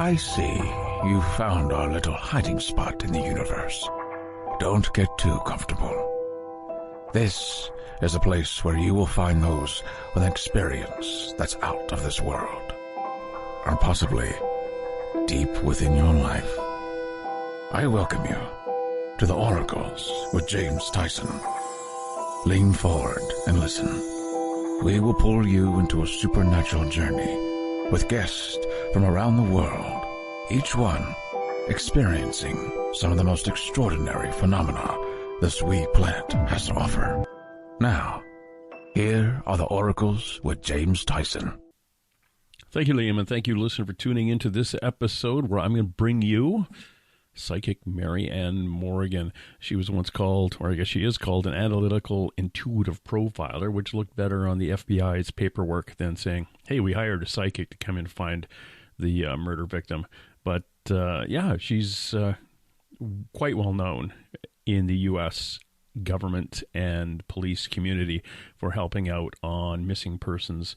I see you found our little hiding spot in the universe. Don't get too comfortable. This is a place where you will find those with an experience that's out of this world, or possibly deep within your life. I welcome you to the Oracles with James Tyson. Lean forward and listen. We will pull you into a supernatural journey with guests from around the world, each one experiencing some of the most extraordinary phenomena this wee planet has to offer. Now, here are the Oracles with James Tyson. Thank you, Liam, and thank you, listener, for tuning into this episode where I'm going to bring you Psychic Mary Ann Morgan. She was once called, or I guess she is called, an Analytical Intuitive Profiler, which looked better on the FBI's paperwork than saying, hey, we hired a psychic to come in and find the murder victim. But yeah, she's quite well known in the U.S. government and police community for helping out on missing persons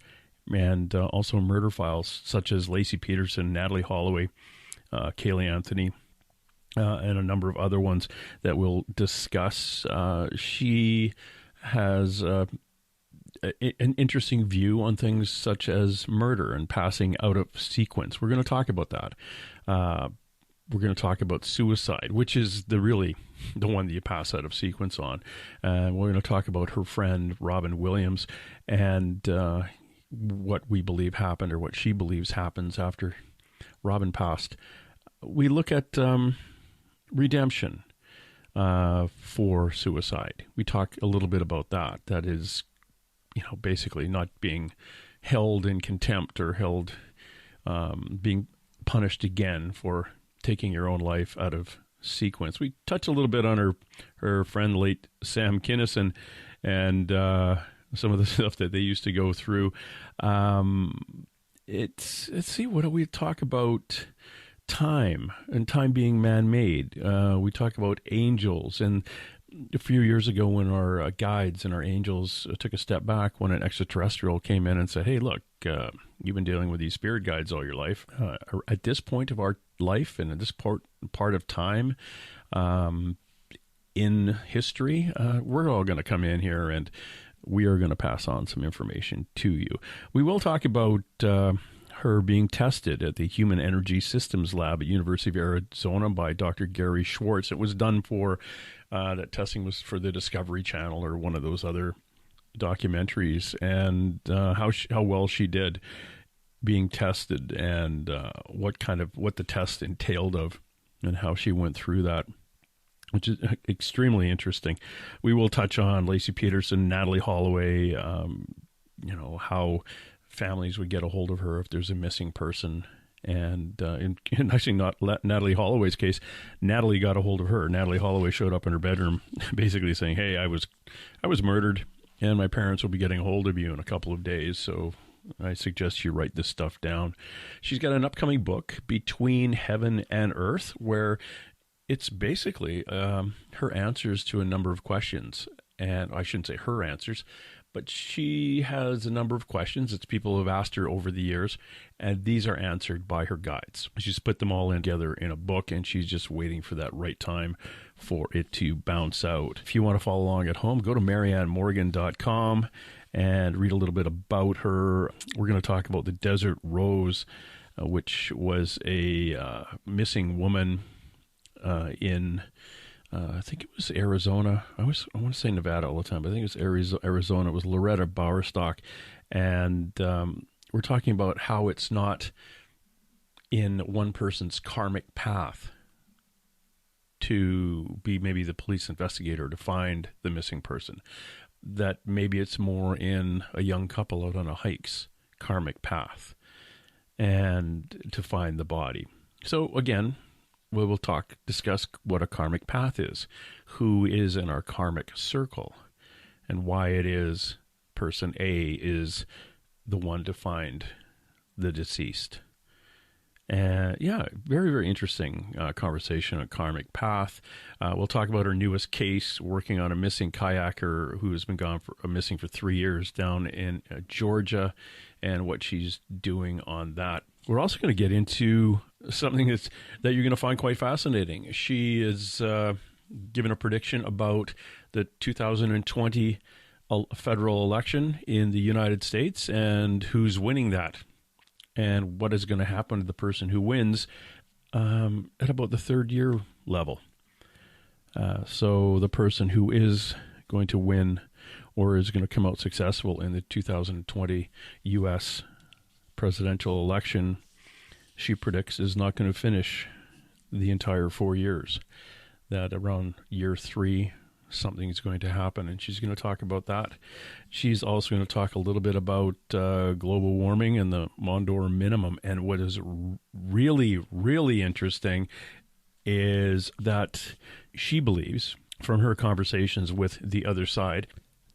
and also murder files such as Lacy Peterson, Natalee Holloway, Caylee Anthony, and a number of other ones that we'll discuss. She has an interesting view on things such as murder and passing out of sequence. We're going to talk about that. We're going to talk about suicide, which is the one that you pass out of sequence on. We're going to talk about her friend, Robin Williams, and what we believe happened, or what she believes happens after Robin passed. We look at redemption for suicide. We talk a little bit about that. That is, basically not being held in contempt or held being punished again for taking your own life out of sequence. We touch a little bit on her friend, late Sam Kinison, and some of the stuff that they used to go through. Let's see, what do we talk about? Time, and time being man-made. We talk about angels, and a few years ago when our guides and our angels took a step back when an extraterrestrial came in and said, hey, look, you've been dealing with these spirit guides all your life. At this point of our life and at this part of time in history, we're all going to come in here and we are going to pass on some information to you. We will talk about her being tested at the Human Energy Systems Lab at University of Arizona by Dr. Gary Schwartz. It was done for, that testing was for the Discovery Channel or one of those other documentaries, and how well she did being tested, and what the test entailed of, and how she went through that, which is extremely interesting. We will touch on Lacy Peterson, Natalee Holloway, how families would get a hold of her if there's a missing person. And in actually not Natalee Holloway's case, Natalee got a hold of her. Natalee Holloway showed up in her bedroom basically saying, hey, I was murdered and my parents will be getting a hold of you in a couple of days. So I suggest you write this stuff down. She's got an upcoming book, Between Heaven and Earth, where it's basically her answers to a number of questions. And I shouldn't say her answers, but she has a number of questions that people have asked her over the years, and these are answered by her guides. She's put them all in together in a book, and she's just waiting for that right time for it to bounce out. If you want to follow along at home, go to mariannemorgan.com and read a little bit about her. We're going to talk about the Desert Rose, which was a missing woman in I think it was Arizona. I want to say Nevada all the time, but I think it was Arizona. It was Loretta Bowerstock. And we're talking about how it's not in one person's karmic path to be maybe the police investigator to find the missing person. That maybe it's more in a young couple out on a hike's karmic path and to find the body. So again, we will discuss what a karmic path is, who is in our karmic circle, and why it is person A is the one to find the deceased. And yeah, very, very interesting conversation on karmic path. We'll talk about her newest case, working on a missing kayaker who has been missing for 3 years down in Georgia, and what she's doing on that. We're also going to get into something that you're going to find quite fascinating. She is given a prediction about the 2020 federal election in the United States and who's winning that and what is going to happen to the person who wins at about the third year level. So the person who is going to win or is going to come out successful in the 2020 U.S. presidential election, she predicts is not going to finish the entire 4 years. That around year 3, something is going to happen, and she's going to talk about that. She's also going to talk a little bit about global warming and the Mondor minimum. And what is really, really interesting is that she believes, from her conversations with the other side,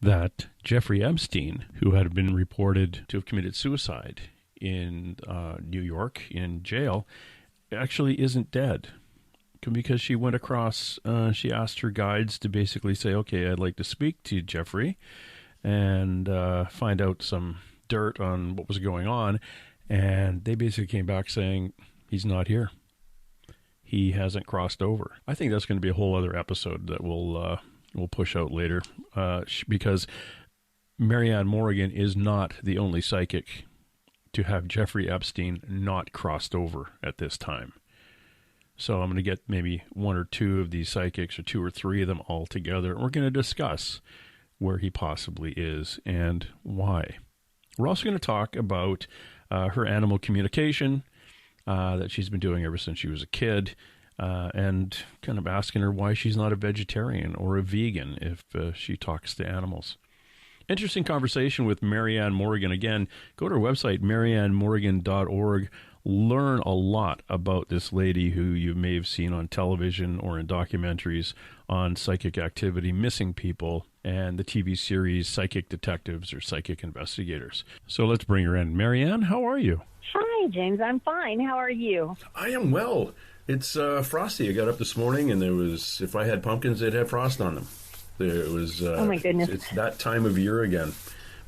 that Jeffrey Epstein, who had been reported to have committed suicide in New York in jail, actually isn't dead. Because she went across, she asked her guides to basically say, okay, I'd like to speak to Jeffrey and find out some dirt on what was going on. And they basically came back saying, he's not here. He hasn't crossed over. I think that's going to be a whole other episode that we'll push out later, because Marianne Morgan is not the only psychic to have Jeffrey Epstein not crossed over at this time. So I'm going to get maybe one or two of these psychics, or 2 or 3 of them all together. And we're going to discuss where he possibly is and why. We're also going to talk about her animal communication that she's been doing ever since she was a kid, and kind of asking her why she's not a vegetarian or a vegan if she talks to animals. Interesting conversation with Marianne Morgan. Again, go to her website, mariannemorgan.org. Learn a lot about this lady who you may have seen on television or in documentaries on psychic activity, missing people, and the TV series Psychic Detectives or Psychic Investigators. So let's bring her in. Marianne, how are you? Hi, James. I'm fine. How are you? I am well. It's frosty. I got up this morning, and there was, if I had pumpkins, they'd have frost on them. There was. Oh my goodness! It's that time of year again.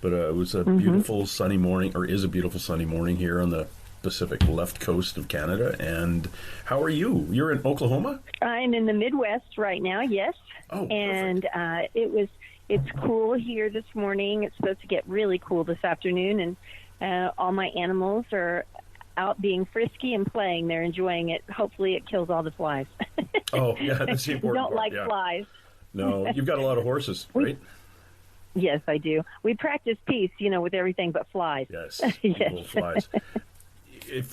But it was a beautiful sunny morning, or is a beautiful sunny morning here on the Pacific left coast of Canada. And how are you? You're in Oklahoma? I'm in the Midwest right now. Yes. Oh, and it's cool here this morning. It's supposed to get really cool this afternoon, and all my animals are out being frisky and playing. They're enjoying it. Hopefully, it kills all the flies. Oh, yeah, that's the important Don't part. like flies. No, you've got a lot of horses, right? Yes, I do. We practice peace, with everything but flies. Yes, yes. Flies.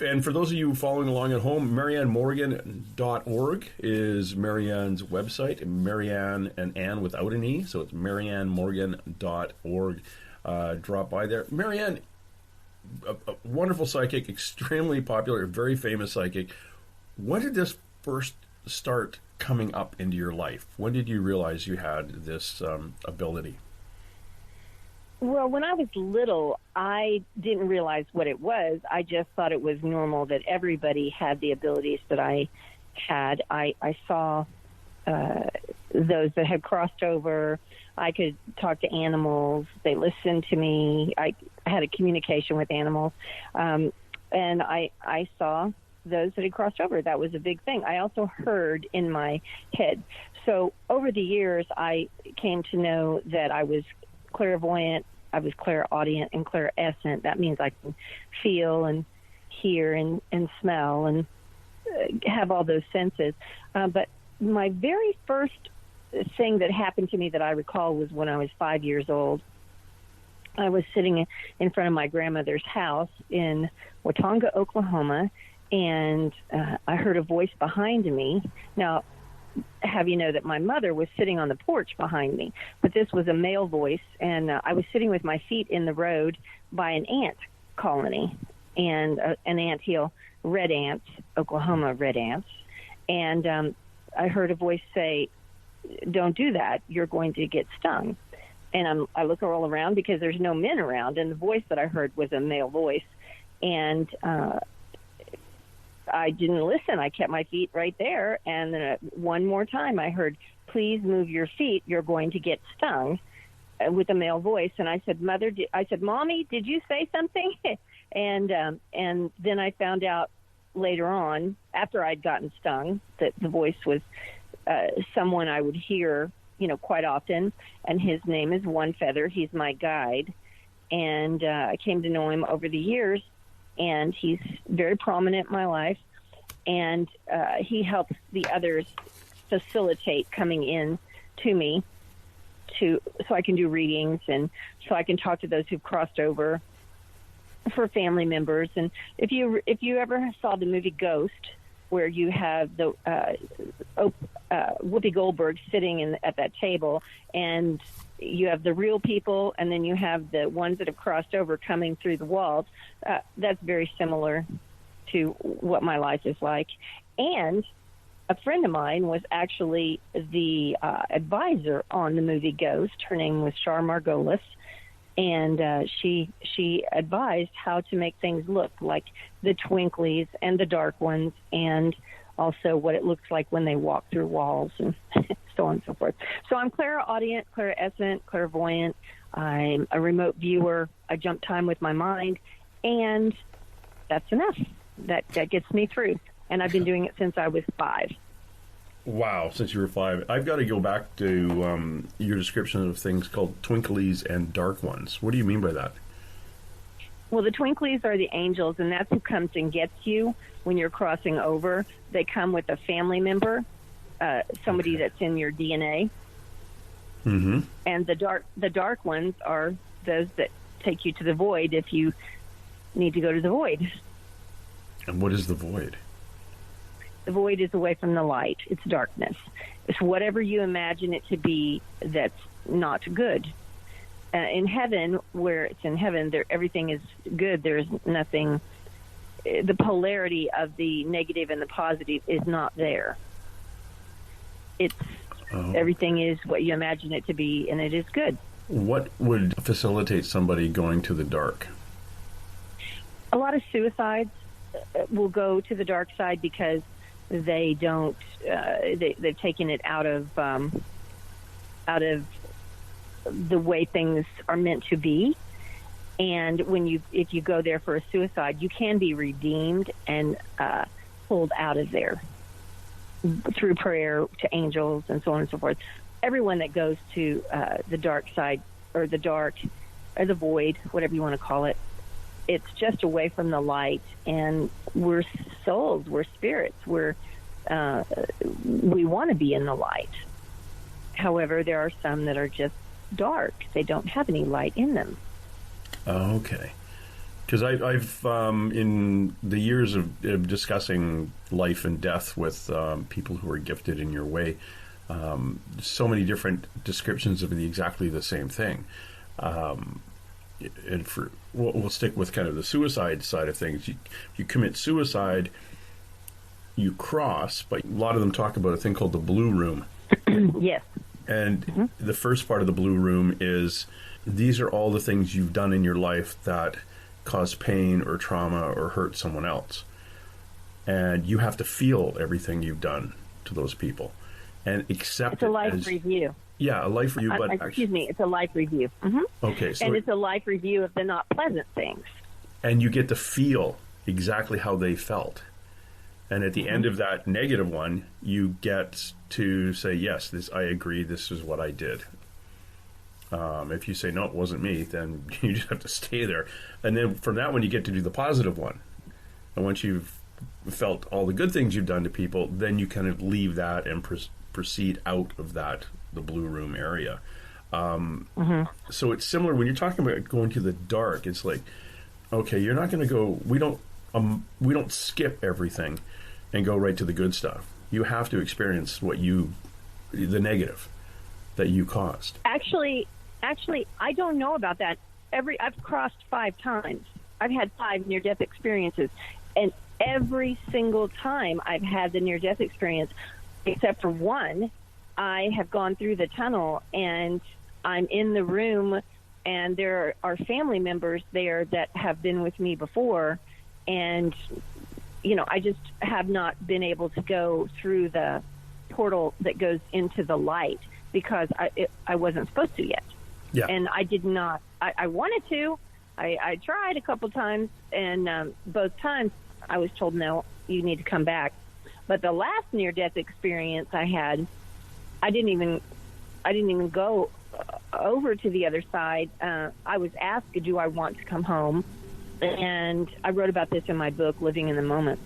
And for those of you following along at home, mariannemorgan.org is Marianne's website. Marianne and Ann without an E, so it's mariannemorgan.org. Drop by there. Marianne, a wonderful psychic, extremely popular, very famous psychic. When did this first start coming up into your life? When did you realize you had this ability? Well, when I was little, I didn't realize what it was. I just thought it was normal that everybody had the abilities that I had. I saw those that had crossed over. I could talk to animals. They listened to me. I had a communication with animals. And I saw those that had crossed over. That was a big thing. I also heard in my head. So over the years, I came to know that I was clairvoyant, I was clairaudient, and clairescent. That means I can feel and hear and smell and have all those senses. But my very first thing that happened to me that I recall was when I was 5 years old. I was sitting in front of my grandmother's house in Watonga, Oklahoma, and I heard a voice behind me. Now, have you know that my mother was sitting on the porch behind me, but this was a male voice, and I was sitting with my feet in the road by an ant colony, and an anthill, red ants, Oklahoma red ants, and I heard a voice say, "Don't do that, you're going to get stung." And I look all around because there's no men around, and the voice that I heard was a male voice, and I didn't listen. I kept my feet right there. And then one more time I heard, "Please move your feet. You're going to get stung," with a male voice. And I said, "Mommy, did you say something?" And then I found out later on, after I'd gotten stung, that the voice was someone I would hear, quite often, and his name is One Feather. He's my guide, and I came to know him over the years, and he's very prominent in my life, and he helps the others facilitate coming in to me so I can do readings, and so I can talk to those who've crossed over for family members. And if you ever saw the movie Ghost, where you have the Whoopi Goldberg sitting at that table, and you have the real people, and then you have the ones that have crossed over coming through the walls, that's very similar to what my life is like. And a friend of mine was actually the advisor on the movie Ghost. Her name was Char Margolis, and she advised how to make things look like the twinklies and the dark ones, and also what it looks like when they walk through walls, and so on and so forth. So I'm clairaudient, clairessent, clairvoyant. I'm a remote viewer. I jump time with my mind, and that's enough. That gets me through. And I've been doing it since I was 5. Wow, since you were 5. I've got to go back to your description of things called twinklies and dark ones. What do you mean by that? Well, the twinklies are the angels, and that's who comes and gets you when you're crossing over. They come with a family member, somebody that's in your DNA. Mm-hmm. And the dark ones are those that take you to the void if you need to go to the void. And what is the void? The void is away from the light. It's darkness. It's whatever you imagine it to be that's not good. In heaven, where it's in heaven, everything is good. There's nothing. The polarity of the negative and the positive is not there. It's everything is what you imagine it to be, and it is good. What would facilitate somebody going to the dark? A lot of suicides will go to the dark side because they don't. They've taken it out of the way things are meant to be. And if you go there for a suicide, you can be redeemed and pulled out of there through prayer to angels and so on and so forth. Everyone that goes to the dark side, or the dark, or the void, whatever you want to call it, it's just away from the light. And we're souls, we're spirits, we want to be in the light. However, there are some that are just dark. They don't have any light in them. Okay. Because I've in the years of discussing life and death with people who are gifted in your way, so many different descriptions of exactly the same thing. And we'll stick with kind of the suicide side of things. You commit suicide, you cross, but a lot of them talk about a thing called the blue room. Yes. And the first part of the blue room is, these are all the things you've done in your life that cause pain or trauma or hurt someone else. And you have to feel everything you've done to those people and accept it. It's a life review. Yeah, a life review. But excuse me, it's a life review. Mm-hmm. Okay. So and it's a life review of the not pleasant things. And you get to feel exactly how they felt. And at the end of that negative one, you get to say, yes, I agree, this is what I did. If you say, no, it wasn't me, then you just have to stay there. And then from that one, you get to do the positive one. And once you've felt all the good things you've done to people, then you kind of leave that and proceed out of the blue room area. So it's similar when you're talking about going to the dark. It's like, okay, you're not going to go, we don't skip everything and go right to the good stuff. You have to experience the negative that you caused. Actually, I don't know about that. I've crossed 5 times. I've had 5 near-death experiences, and every single time I've had the near-death experience, except for one, I have gone through the tunnel, and I'm in the room, and there are family members there that have been with me before, and I just have not been able to go through the portal that goes into the light because I wasn't supposed to yet. Yeah. And I did not. I wanted to. I tried a couple times, and both times I was told, no, you need to come back. But the last near-death experience I had, I didn't even go over to the other side. I was asked, do I want to come home? And I wrote about this in my book, Living in the Moment.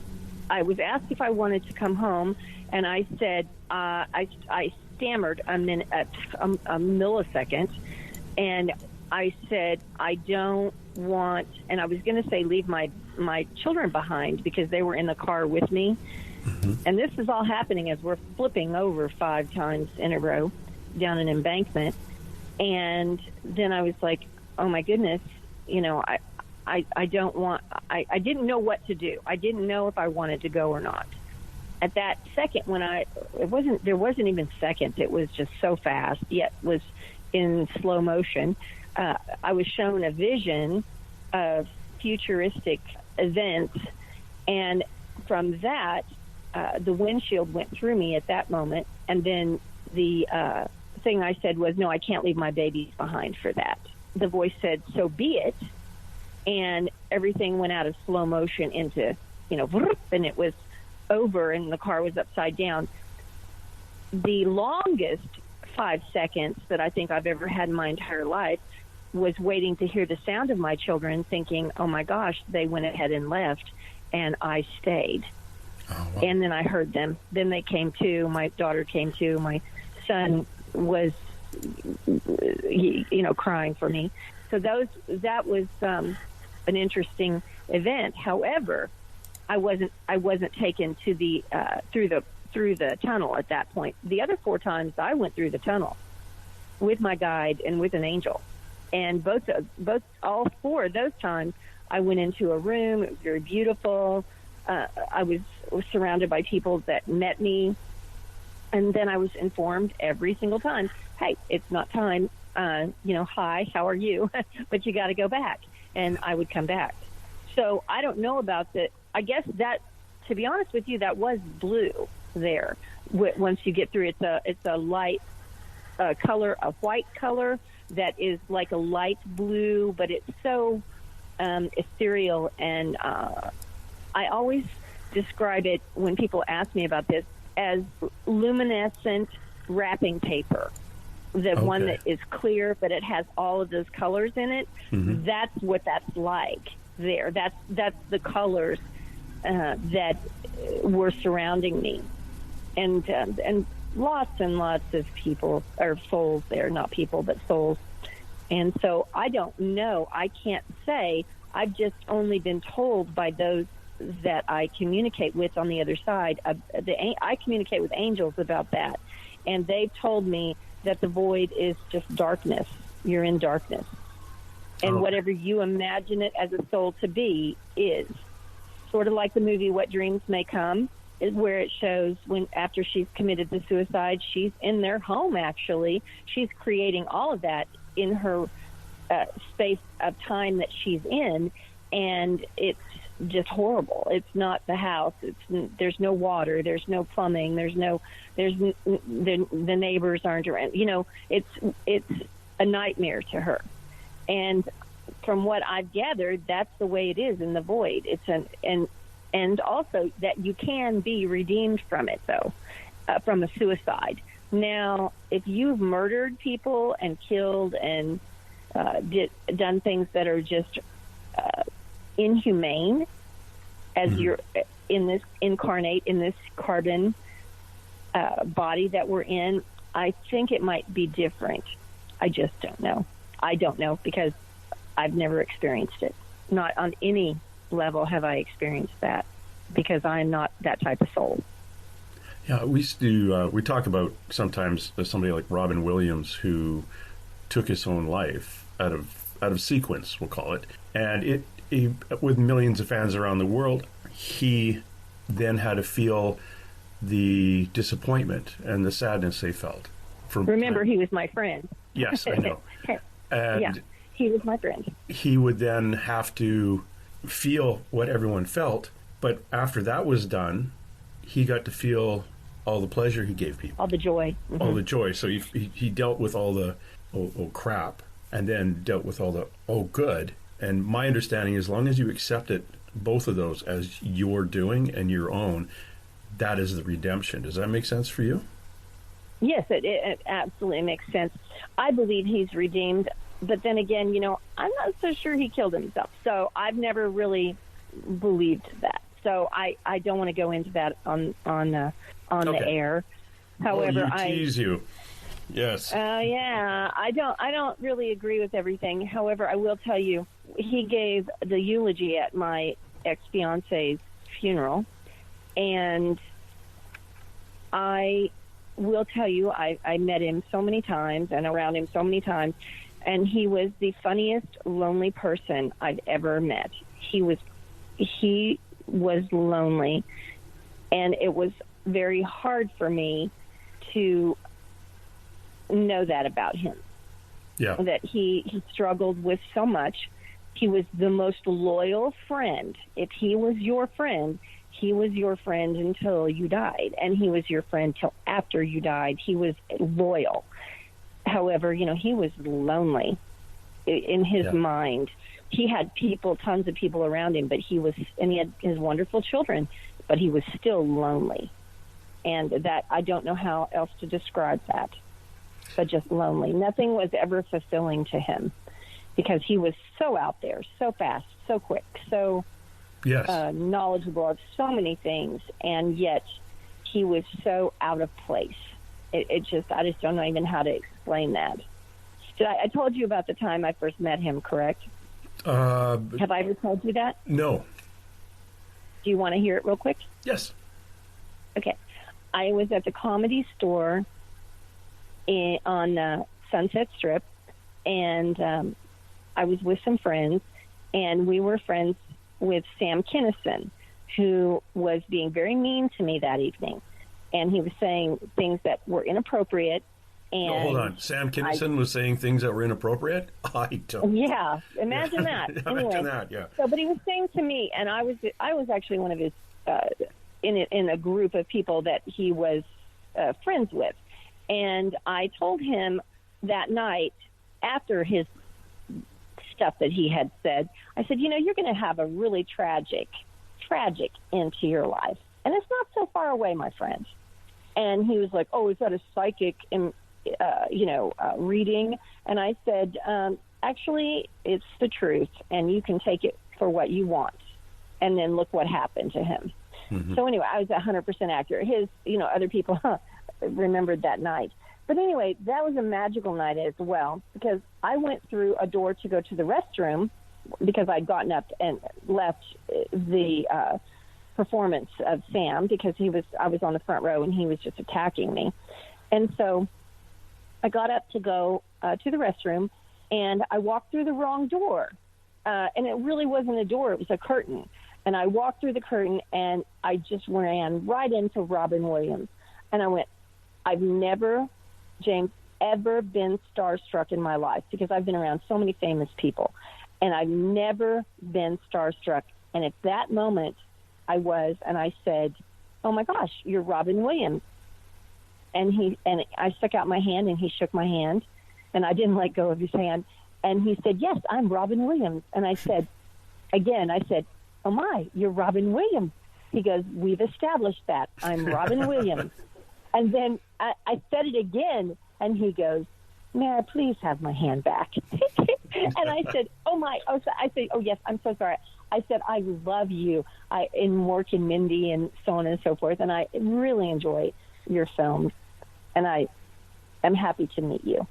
I was asked if I wanted to come home, and I said, I stammered a millisecond, and I said, I don't want, and I was going to say leave my children behind because they were in the car with me. Mm-hmm. And this is all happening as we're flipping over 5 times in a row down an embankment. And then I was like, oh my goodness, I don't want, I didn't know what to do. I didn't know if I wanted to go or not. At that second, there wasn't even seconds. It was just so fast, yet was in slow motion. I was shown a vision of futuristic events, and from that, the windshield went through me at that moment, and then the thing I said was, no, I can't leave my babies behind for that. The voice said, so be it, and everything went out of slow motion into, and it was over, and the car was upside down. The longest 5 seconds that I think I've ever had in my entire life was waiting to hear the sound of my children, thinking, oh my gosh, they went ahead and left, and I stayed. Oh, wow. And then I heard them. Then they came to. My daughter came to. My son was, crying for me. So that was an interesting event. However, I wasn't taken to the through the tunnel at that point. The other 4 times I went through the tunnel with my guide and with an angel, and all 4 of those times I went into a room. It was very beautiful. I was surrounded by people that met me, and then I was informed every single time, hey, it's not time, hi, how are you? But you got to go back, and I would come back. So I don't know about that. I guess that, to be honest with you, that was blue there. Once you get through, it's a light color, a white color that is like a light blue, but it's so ethereal, and I always describe it when people ask me about this as luminescent wrapping paper. The one that is clear, but it has all of those colors in it. Mm-hmm. That's what that's like there. That's the colors that were surrounding me, and lots and lots of people, or souls there, not people, but souls. And so I don't know. I can't say. I've just only been told by those that I communicate with on the other side. I communicate with angels about that, and they've told me that the void is just darkness. You're in darkness. And whatever you imagine it as a soul to be is. Sort of like the movie What Dreams May Come, is where it shows when after she's committed the suicide, she's in their home, actually. She's creating all of that in her space of time that she's in, and it's just horrible. It's not the house. There's no water. There's no plumbing. The neighbors aren't around. It's a nightmare to her. And from what I've gathered, that's the way it is in the void. And also that you can be redeemed from it, though, from a suicide. Now, if you've murdered people and killed and done things that are just inhumane, as you're in this incarnate, in this carbon body that we're in, I think it might be different. I just don't know. I don't know because I've never experienced it. Not on any level have I experienced that, because I'm not that type of soul. Yeah, we used to, we talk about sometimes somebody like Robin Williams who took his own life out of sequence, we'll call it, and he, with millions of fans around the world, he then had to feel the disappointment and the sadness they felt. Remember, he was my friend. Yes, I know. And yeah, he was my friend. He would then have to feel what everyone felt, but after that was done, he got to feel all the pleasure he gave people. All the joy. Mm-hmm. All the joy. So he dealt with all the, oh crap, and then dealt with all the, oh good, And my understanding, as long as you accept it, both of those, as your doing and your own, that is the redemption. Does that make sense for you? Yes, it absolutely makes sense. I believe he's redeemed, but then again, I'm not so sure he killed himself. So I've never really believed that. So I don't want to go into that on the air. However, tease you. Yes. Yeah, I don't really agree with everything. However, I will tell you, he gave the eulogy at my ex-fiance's funeral, and I will tell you, I met him so many times and around him so many times, and he was the funniest, lonely person I've ever met. He was lonely, and it was very hard for me to know that about him. Yeah. That he struggled with so much. He was the most loyal friend. If he was your friend, he was your friend until you died, and he was your friend till after you died. He was loyal. However, he was lonely in his mind. He had tons of people around him, and he had his wonderful children, but he was still lonely. And that, I don't know how else to describe that, but just lonely. Nothing was ever fulfilling to him because he was so out there, so fast, so quick, so knowledgeable of so many things, and yet he was so out of place. I just don't know even how to explain that. I told you about the time I first met him, correct? Have I ever told you that? No. Do you want to hear it real quick? Yes. Okay. I was at the Comedy Store on Sunset Strip, and I was with some friends, and we were friends with Sam Kinison, who was being very mean to me that evening. And he was saying things that were inappropriate. And hold on. Sam Kinison was saying things that were inappropriate? I don't. Yeah. Imagine that. Imagine that, yeah. So, but he was saying to me, and I was actually one of his, in a group of people that he was friends with. And I told him that night, after his stuff that he had said, I said, you're going to have a really tragic end to your life. And it's not so far away, my friend. And he was like, oh, is that a psychic, reading? And I said, actually, it's the truth, and you can take it for what you want. And then look what happened to him. Mm-hmm. So anyway, I was 100% accurate. His, other people remembered that night. But anyway, that was a magical night as well, because I went through a door to go to the restroom because I'd gotten up and left the performance of Sam because I was on the front row and he was just attacking me. And so I got up to go to the restroom, and I walked through the wrong door. And it really wasn't a door, it was a curtain. And I walked through the curtain, and I just ran right into Robin Williams. And I went, I've never, James, ever been starstruck in my life because I've been around so many famous people. And I've never been starstruck. And at that moment, I was, and I said, oh, my gosh, you're Robin Williams. And I stuck out my hand, and he shook my hand, and I didn't let go of his hand. And he said, yes, I'm Robin Williams. And I said, oh, my, you're Robin Williams. He goes, we've established that. I'm Robin Williams. And then I said it again, and he goes, may I please have my hand back? And I said, oh, yes, I'm so sorry. I said, I love you in Mork and Mindy and so on and so forth, and I really enjoy your films, and I am happy to meet you.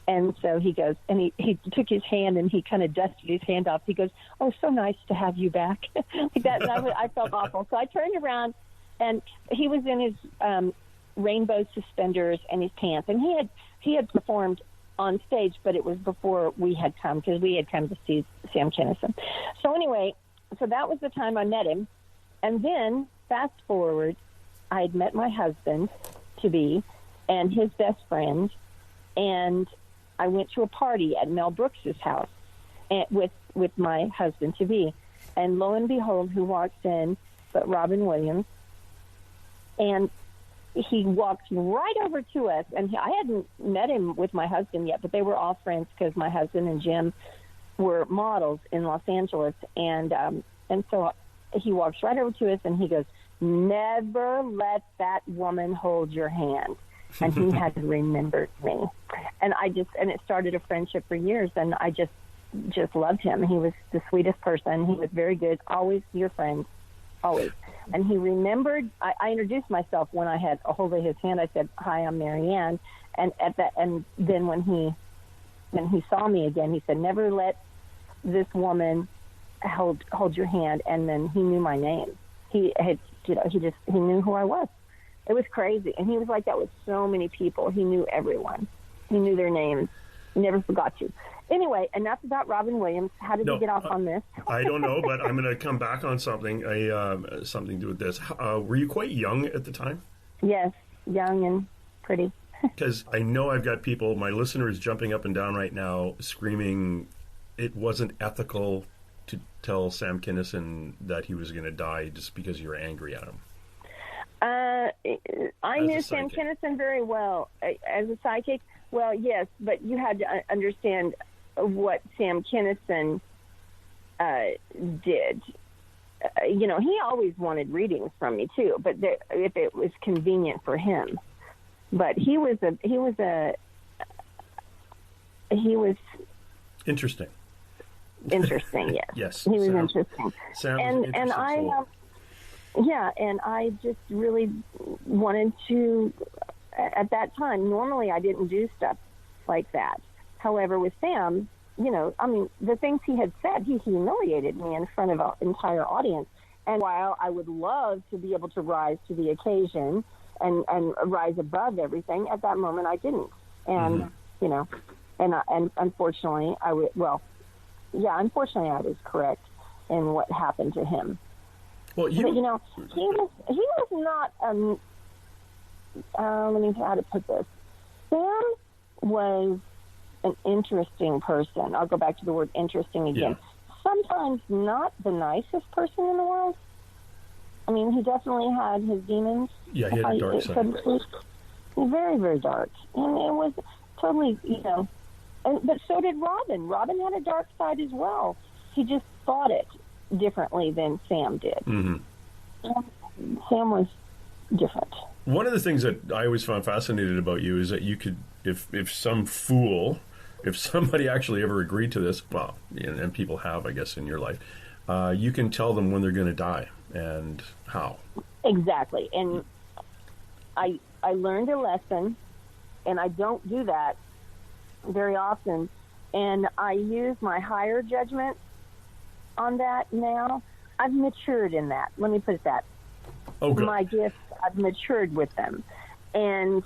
And so he goes, and he took his hand, and he kind of dusted his hand off. He goes, oh, so nice to have you back. Like that, and I felt awful. So I turned around, and he was in his rainbow suspenders and his pants, and he had performed on stage, but it was before we had come, because we had come to see Sam Kinison. So anyway, so that was the time I met him. And then, fast forward, I had met my husband-to-be and his best friend, and I went to a party at Mel Brooks's house with my husband-to-be. And lo and behold, who walks in but Robin Williams, and he walked right over to us, and I hadn't met him with my husband yet, but they were all friends because my husband and Jim were models in Los Angeles, and so he walks right over to us and he goes, "Never let that woman hold your hand." And he had remembered me, and it started a friendship for years, and I just loved him. He was the sweetest person. He was very good, always your friend, always. And he remembered. I introduced myself when I had a hold of his hand. I said, "Hi, I'm Marianne," and then when he saw me again, he said, "Never let this woman hold your hand." And then he knew my name. He knew who I was. It was crazy. And he was like that with so many people. He knew everyone. He knew their names. He never forgot you. Anyway, enough about Robin Williams. How did we get off on this? I don't know, but I'm going to come back on something, something to do with this. Were you quite young at the time? Yes, young and pretty. Because I know I've got people, my listeners jumping up and down right now, screaming, it wasn't ethical to tell Sam Kinison that he was going to die just because you were angry at him. I knew Sam Kinison very well. As a psychic, well, yes, but you had to understand what Sam Kinison did. He always wanted readings from me too, but if it was convenient for him. But he was interesting. Interesting, yes. Yes. He was interesting. Sam and I and I just really wanted to, at that time, normally I didn't do stuff like that. However, with Sam, the things he had said, he humiliated me in front of an entire audience. And while I would love to be able to rise to the occasion and rise above everything, at that moment I didn't. And, and unfortunately, unfortunately I was correct in what happened to him. Well, he was not, let me how to put this. Sam was an interesting person. I'll go back to the word interesting again. Yeah. Sometimes not the nicest person in the world. I mean, he definitely had his demons. Yeah, he had a dark side. Very, very dark. And it was totally, but so did Robin. Robin had a dark side as well. He just thought it differently than Sam did. Mm-hmm. Sam was different. One of the things that I always found fascinated about you is that you could, if some fool, if somebody actually ever agreed to this, well, and people have, I guess, in your life, you can tell them when they're going to die and how. Exactly. And I learned a lesson, and I don't do that very often, and I use my higher judgment on that now. I've matured in that. Let me put it that. Oh, good. My gifts, I've matured with them. And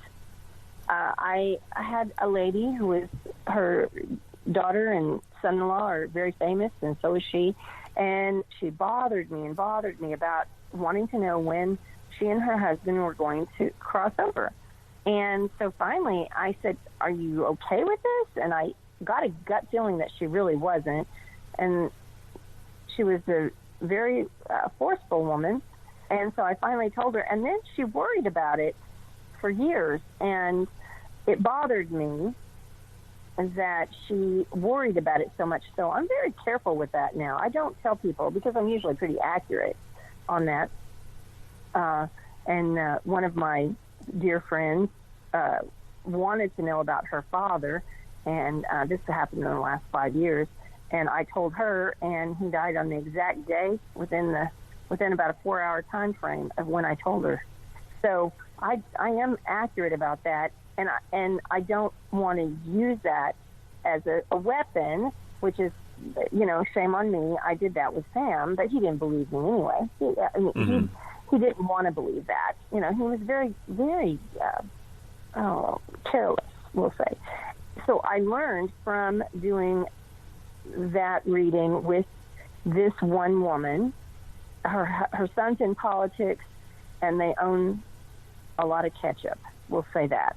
I had a lady who was, her daughter and son-in-law are very famous, and so is she. And she bothered me about wanting to know when she and her husband were going to cross over. And so finally I said, "Are you okay with this?" And I got a gut feeling that she really wasn't. And she was a very forceful woman. And so I finally told her. And then she worried about it for years. And it bothered me that she worried about it so much. So I'm very careful with that now. I don't tell people because I'm usually pretty accurate on that. And one of my dear friends wanted to know about her father, and this happened in the last 5 years. And I told her, and he died on the exact day within about a 4-hour time frame of when I told her. So I am accurate about that, and I don't want to use that as a weapon, which is, shame on me. I did that with Sam, but he didn't believe me anyway. He didn't want to believe that. He was very, very careless, we'll say. So I learned from doing that reading with this one woman. Her son's in politics, and they own a lot of ketchup. We'll say that.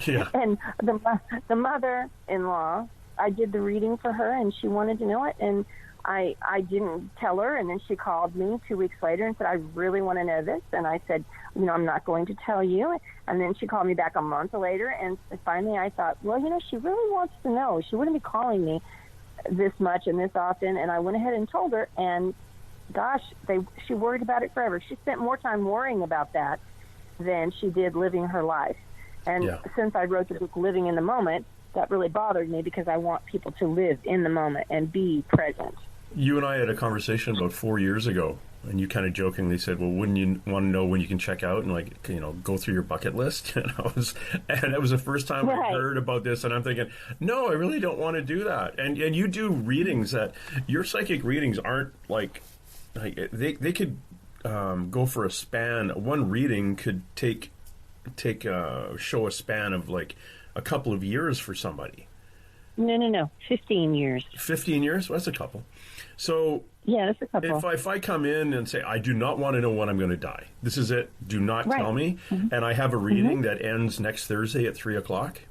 Yeah. And the mother-in-law, I did the reading for her, and she wanted to know it, and I didn't tell her, and then she called me 2 weeks later and said, "I really want to know this." And I said, "I'm not going to tell you." And then she called me back a month later, and finally I thought, well, she really wants to know. She wouldn't be calling me this much and this often. And I went ahead and told her, and gosh, she worried about it forever. She spent more time worrying about that than she did living her life. And since I wrote the book Living in the Moment, that really bothered me because I want people to live in the moment and be present. You and I had a conversation about 4 years ago, and you kind of jokingly said, well, wouldn't you want to know when you can check out and, like, you know, go through your bucket list? And it was the first time I heard about this, and I'm thinking, no, I really don't want to do that. And you do readings that, your psychic readings aren't like they could go for a span. One reading could show a span of like a couple of years for somebody. No. 15 years. 15 years? Well, that's a couple. So yeah, that's a couple. If I come in and say, I do not want to know when I'm going to die. This is it. Do not tell me. Mm-hmm. And I have a reading that ends next Thursday at 3 o'clock.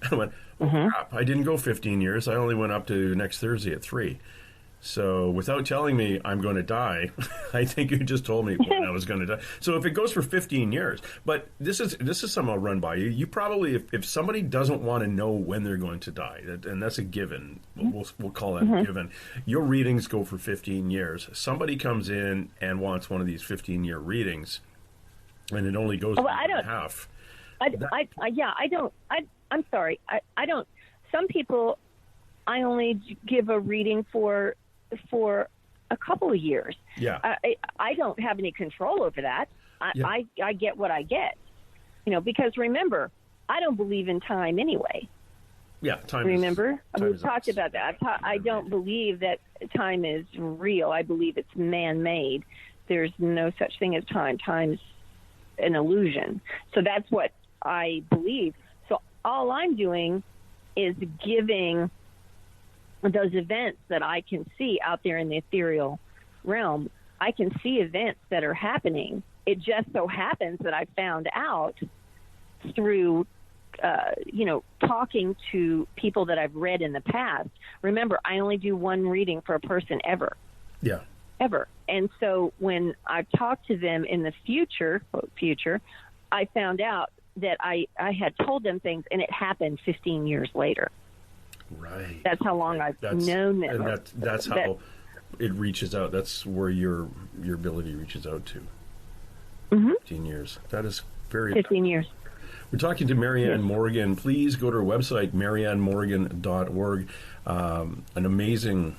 I went, crap. I didn't go 15 years. I only went up to next Thursday at 3. So without telling me I'm going to die, I think you just told me when I was going to die. So if it goes for 15 years, but this is something I'll run by you. You probably, if somebody doesn't want to know when they're going to die, and that's a given, we'll call that a given. Your readings go for 15 years. Somebody comes in and wants one of these 15-year readings, and it only goes for a half. I'm sorry. I don't. Some people, I only give a reading for a couple of years. Yeah. I don't have any control over that. I get what I get, because remember, I don't believe in time anyway. Yeah, time. Remember, we've talked about that. I Yeah. don't believe that time is real. I believe it's man-made. There's no such thing as time. Time's an illusion. So that's what I believe. So all I'm doing is giving those events that I can see out there in the ethereal realm. I can see events that are happening. It just so happens that I found out through, talking to people that I've read in the past. Remember, I only do one reading for a person ever. Yeah. Ever. And so when I've talked to them in the future, I found out that I had told them things, and it happened 15 years later. Right. That's how long I've known them. And that's how it reaches out. That's where your ability reaches out to. 15 years. That is very 15 years. We're talking to Marianne Morgan. Please go to her website, mariannemorgan.org. An amazing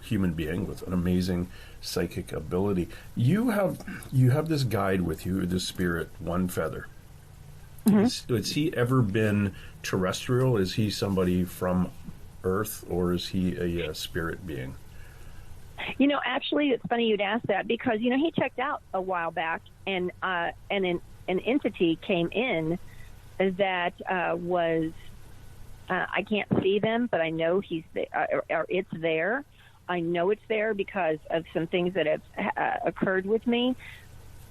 human being with an amazing psychic ability. You have this guide with you, this spirit, One Feather. Has he ever been terrestrial? Is he somebody from Earth, or is he a spirit being? Actually, it's funny you'd ask that, because he checked out a while back, and an entity came in that was I can't see them, but I know it's there. I know it's there because of some things that have occurred with me.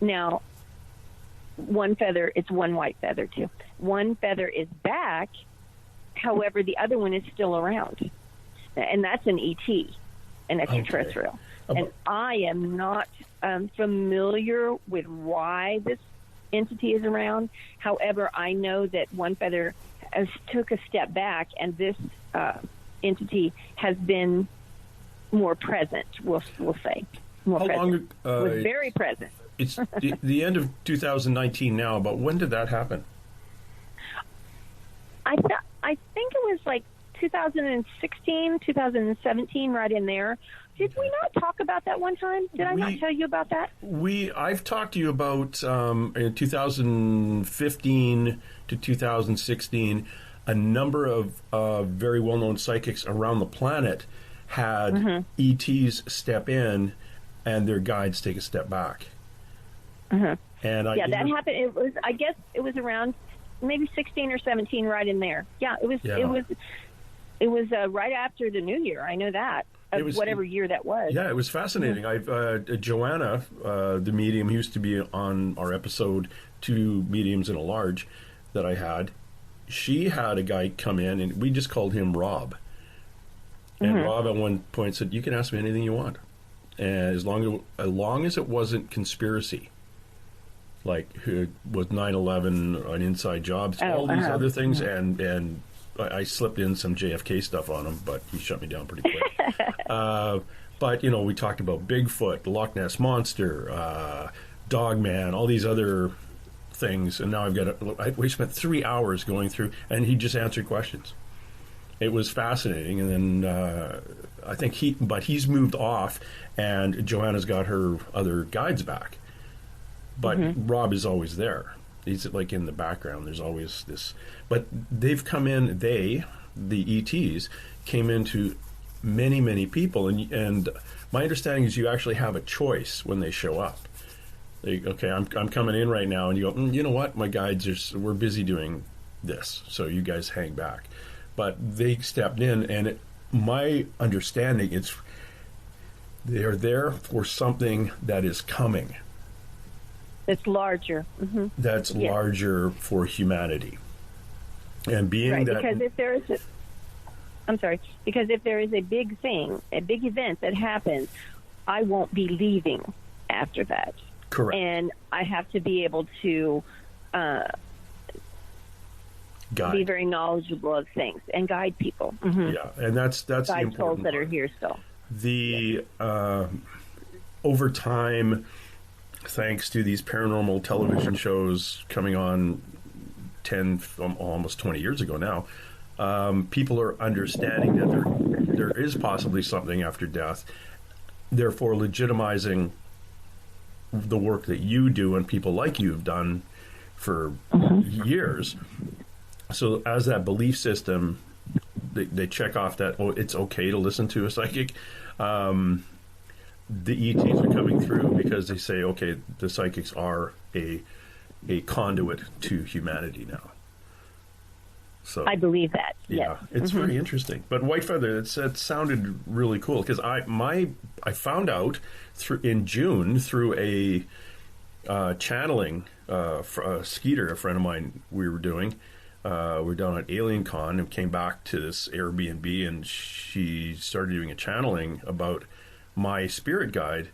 Now, one feather, it's one white feather too. One feather is back. However, the other one is still around. And that's an ET, an extraterrestrial. Okay. And I am not familiar with why this entity is around. However, I know that one feather took a step back, and this entity has been more present, we'll say. More present. Was very present. It's the end of 2019 now, but when did that happen? I think it was like 2016, 2017, right in there. Did we not talk about that one time? Did I not tell you about that? I've talked to you about in 2015 to 2016, a number of very well-known psychics around the planet had ETs step in and their guides take a step back. And that happened. I guess it was around maybe 16 or 17, right in there. Yeah, it was. Yeah. It was right after the New Year. I know that. Whatever year that was. Yeah, it was fascinating. Joanna, the medium, used to be on our episode 2 Mediums in a Large that I had. She had a guy come in, and we just called him Rob. And Rob at one point said, "You can ask me anything you want, and as long as it wasn't conspiracy, like with 9/11 on inside jobs, all these other things, and I slipped in some JFK stuff on him, but he shut me down pretty quick. But, you know, we talked about Bigfoot, Loch Ness Monster, Dogman, all these other things. And now we spent 3 hours going through, and he just answered questions. It was fascinating. And then I think he's moved off, and Joanna's got her other guides back. But Rob is always there. He's like in the background. There's always this. But they've come in, the ETs, came into many, many people. And my understanding is you actually have a choice when they show up. Okay, I'm coming in right now. And you go, you know what? My guides we're busy doing this. So you guys hang back. But they stepped in, and my understanding, they're there for something that is coming. It's larger. That's larger for humanity. And being that... Because if there is because if there is a big thing, a big event that happens, I won't be leaving after that. Correct. And I have to be able to be very knowledgeable of things and guide people. Yeah, and that's the important souls that part. are here still. The over time, thanks to these paranormal television shows coming on 10, almost 20 years ago now, people are understanding that there is possibly something after death, therefore legitimizing the work that you do and people like you have done for years. So as that belief system, they check off that, it's okay to listen to a psychic. The ETs are coming through because they say, okay, the psychics are a conduit to humanity now. So I believe that. Yeah, yes. It's very interesting. But White Feather, it sounded really cool because I found out in June through a channeling Skeeter, a friend of mine, we were doing. We were down at Alien Con and came back to this Airbnb, and she started doing a channeling about my spirit guide,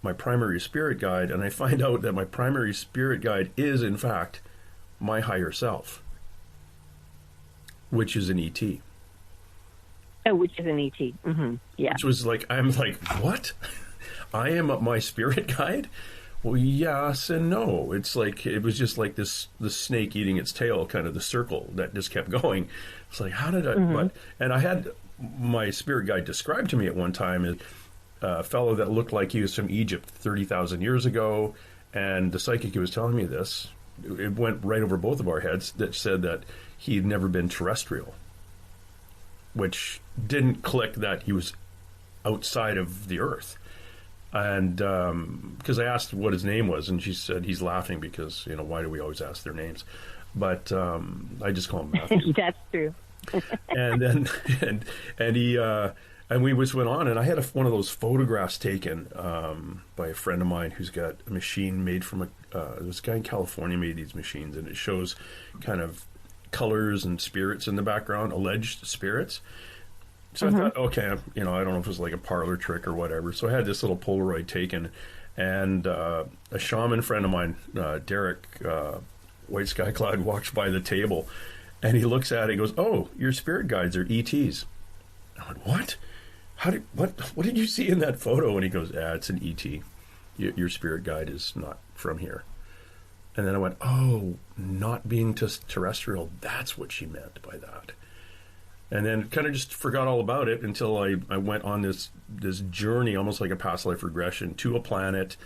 my primary spirit guide, and I find out that my primary spirit guide is, in fact, my higher self, which is an ET. Oh, which is an ET. Yeah. Which was like, I'm like, what? I am my spirit guide? Well, yes and no. It's like, it was just like the snake eating its tail, kind of the circle that just kept going. It's like, how did I, and I had my spirit guide described to me at one time as a fellow that looked like he was from Egypt 30,000 years ago. And the psychic who was telling me this, it went right over both of our heads, that said that he had never been terrestrial, which didn't click that he was outside of the earth. And because I asked what his name was, and she said he's laughing because, you know, why do we always ask their names? But I just call him Matthew. That's true. And then and he and we just went on, and I had one of those photographs taken by a friend of mine who's got a machine made from this guy in California made these machines, and it shows kind of colors and spirits in the background, alleged spirits. So I thought, okay, you know, I don't know if it was like a parlor trick or whatever. So I had this little Polaroid taken, and a shaman friend of mine, Derek, White Sky Cloud, walks by the table, and he looks at it and goes, "Oh, your spirit guides are ETs." I went, "What? What did you see in that photo?" And he goes, "It's an ET. Your spirit guide is not from here." And then I went, "Oh, not being terrestrial, that's what she meant by that." And then kind of just forgot all about it until I went on this journey, almost like a past life regression, to a planet.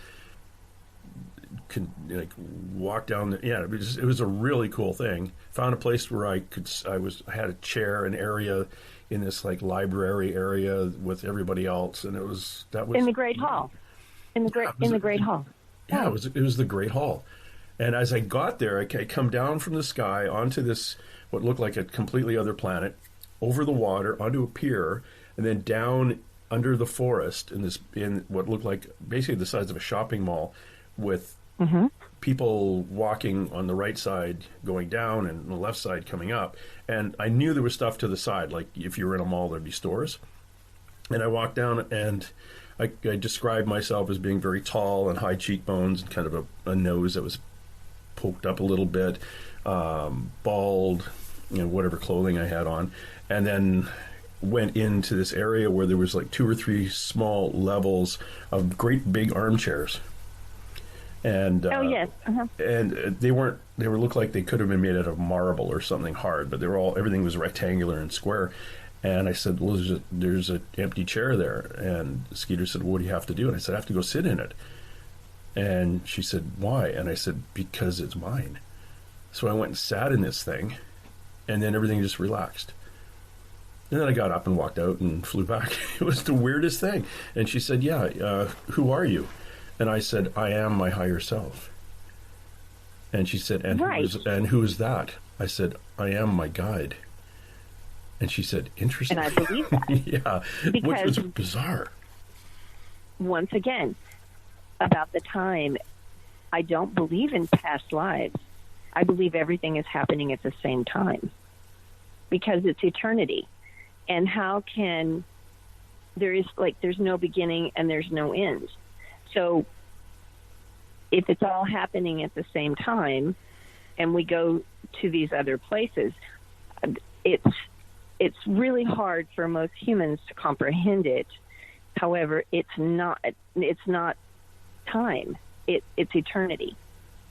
Could like walk down. It was a really cool thing. Found a place where I had a chair, an area in this like library area with everybody else, and that was in the Great Hall. In the Great Hall. Yeah, it was the Great Hall. And as I got there, I come down from the sky onto this what looked like a completely other planet, over the water, onto a pier, and then down under the forest in what looked like basically the size of a shopping mall, with people walking on the right side going down and the left side coming up. And I knew there was stuff to the side, like if you were in a mall, there'd be stores. And I walked down, and I described myself as being very tall and high cheekbones and kind of a nose that was poked up a little bit, bald, whatever clothing I had on, and then went into this area where there was like 2 or 3 small levels of great big armchairs. And yes, and they looked like they could have been made out of marble or something hard, but everything was rectangular and square. And I said, well, there's an empty chair there. And Skeeter said, what do you have to do? And I said, I have to go sit in it. And she said, why? And I said, because it's mine. So I went and sat in this thing, and then everything just relaxed. And then I got up and walked out and flew back. It was the weirdest thing. And she said, yeah, who are you? And I said, I am my higher self. And she said, and who is that? I said, I am my guide. And she said, interesting. And I believe that. Yeah, which was bizarre. Once again, about the time, I don't believe in past lives. I believe everything is happening at the same time because it's eternity. And how can there's no beginning and there's no end. So if it's all happening at the same time and we go to these other places, it's really hard for most humans to comprehend it. However, it's not time. It's eternity.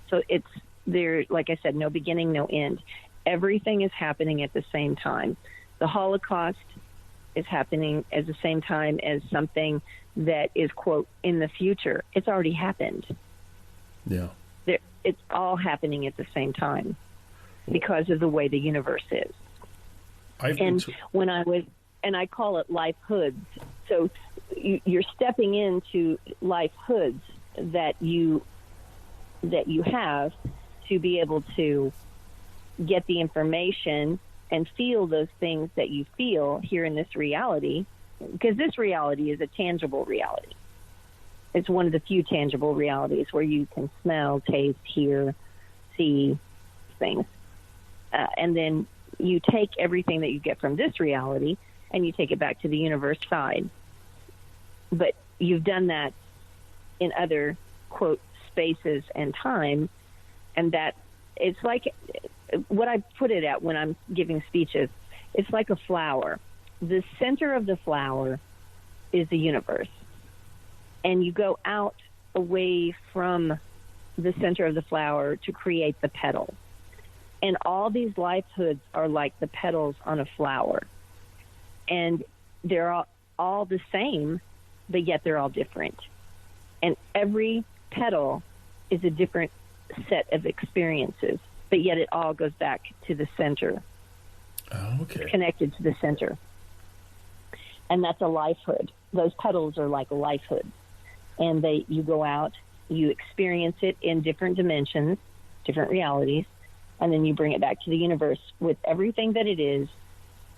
So it's there, like I said, no beginning, no end. Everything is happening at the same time. The Holocaust is happening at the same time as something that is, quote, in the future. It's already happened. Yeah. It's all happening at the same time because of the way the universe is. I call it life hoods. So you're stepping into life hoods that you have to be able to get the information and feel those things that you feel here in this reality, because this reality is a tangible reality. It's one of the few tangible realities where you can smell, taste, hear, see things. And then you take everything that you get from this reality and you take it back to the universe side. But you've done that in other, quote, spaces and time, and that it's like what I put it at when I'm giving speeches. It's like a flower. The center of the flower is the universe, and you go out away from the center of the flower to create the petals. And all these life hoods are like the petals on a flower, and they're all the same, but yet they're all different. And every petal is a different set of experiences, but yet it all goes back to the center. Oh, okay. Connected to the center. And that's a life hood. Those petals are like life hoods. And you go out, you experience it in different dimensions, different realities, and then you bring it back to the universe with everything that it is,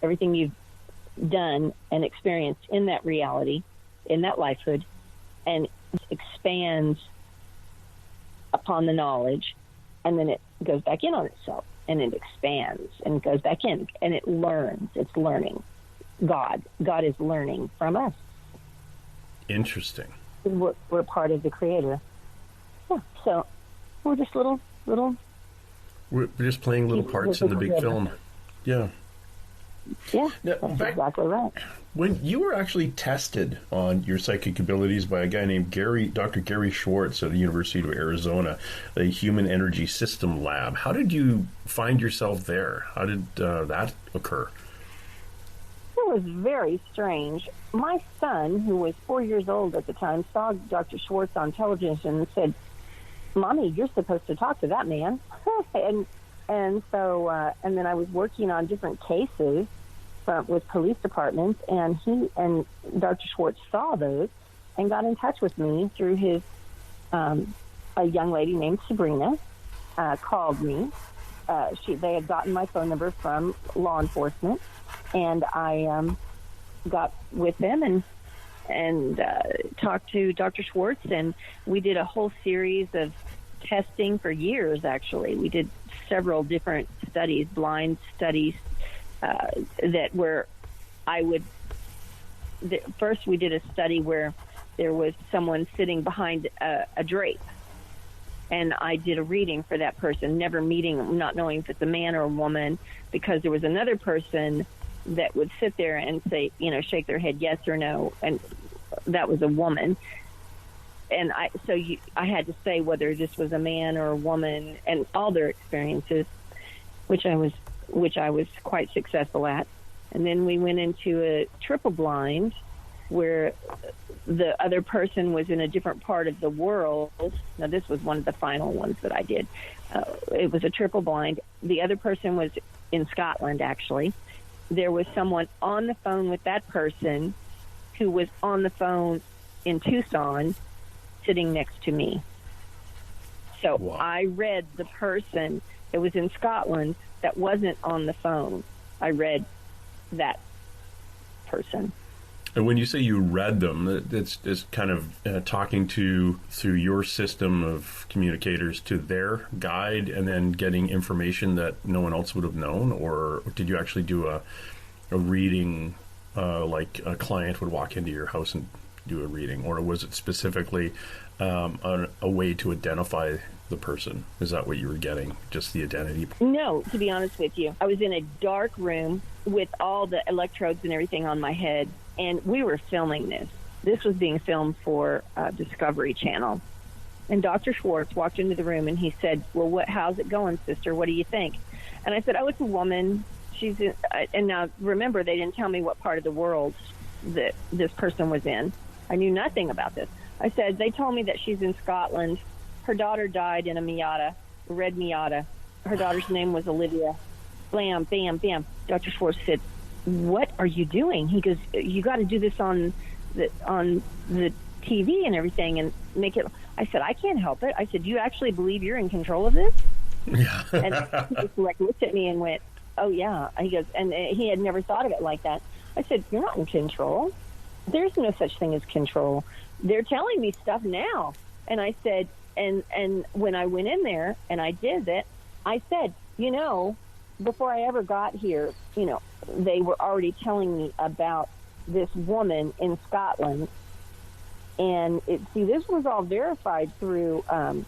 everything you've done and experienced in that reality, in that life hood, and it expands upon the knowledge, and then it goes back in on itself, and it expands and goes back in, and it learns. It's learning. God is learning from us. Interesting. We're part of the Creator. Yeah, so we're just little. We're just playing little parts in the big film. Yeah. Yeah, now, that's exactly right. When you were actually tested on your psychic abilities by a guy named Dr. Gary Schwartz at the University of Arizona, the Human Energy System Lab, how did you find yourself there? How did that occur? It was very strange. My son, who was 4 years old at the time, saw Dr. Schwartz on television and said, "Mommy, you're supposed to talk to that man." and then I was working on different cases with police departments, and he and Dr. Schwartz saw those and got in touch with me through his a young lady named Sabrina called me. They had gotten my phone number from law enforcement, and I got with them and talked to Dr. Schwartz, and we did a whole series of testing for years. Actually, we did several different studies, blind studies, first we did a study where there was someone sitting behind a drape, And I did a reading for that person, never meeting, not knowing if it's a man or a woman, because there was another person that would sit there and say, shake their head yes or no, and that was a woman. And I had to say whether this was a man or a woman, and all their experiences, which I was quite successful at. And then we went into a triple blind where the other person was in a different part of the world. Now, this was one of the final ones that I did. It was a triple blind. The other person was in Scotland, actually. There was someone on the phone with that person who was on the phone in Tucson sitting next to me. So wow. I read the person that was in Scotland that wasn't on the phone. I read that person. And when you say you read them, it's kind of talking through your system of communicators to their guide and then getting information that no one else would have known? Or did you actually do a reading like a client would walk into your house and do a reading? Or was it specifically a way to identify the person? Is that what you were getting, just the identity? No, to be honest with you. I was in a dark room with all the electrodes and everything on my head, and we were filming this. This was being filmed for Discovery Channel. And Dr. Schwartz walked into the room, and he said, well, how's it going, sister? What do you think? And I said, oh, it's a woman. She's in, and now, remember, they didn't tell me what part of the world that this person was in. I knew nothing about this. I said, they told me that she's in Scotland. Her daughter died in a Miata, a red Miata. Her daughter's name was Olivia. Blam, bam, bam. Dr. Schwartz said, what are you doing? He goes, you got to do this on the TV and everything and make it. I said, I can't help it. I said, do you actually believe you're in control of this? Yeah. And he just looked at me and went, oh, yeah. He goes, and he had never thought of it like that. I said, you're not in control. There's no such thing as control. They're telling me stuff now. And I said, and when I went in there and I did it, I said, before I ever got here, they were already telling me about this woman in Scotland. And this was all verified through the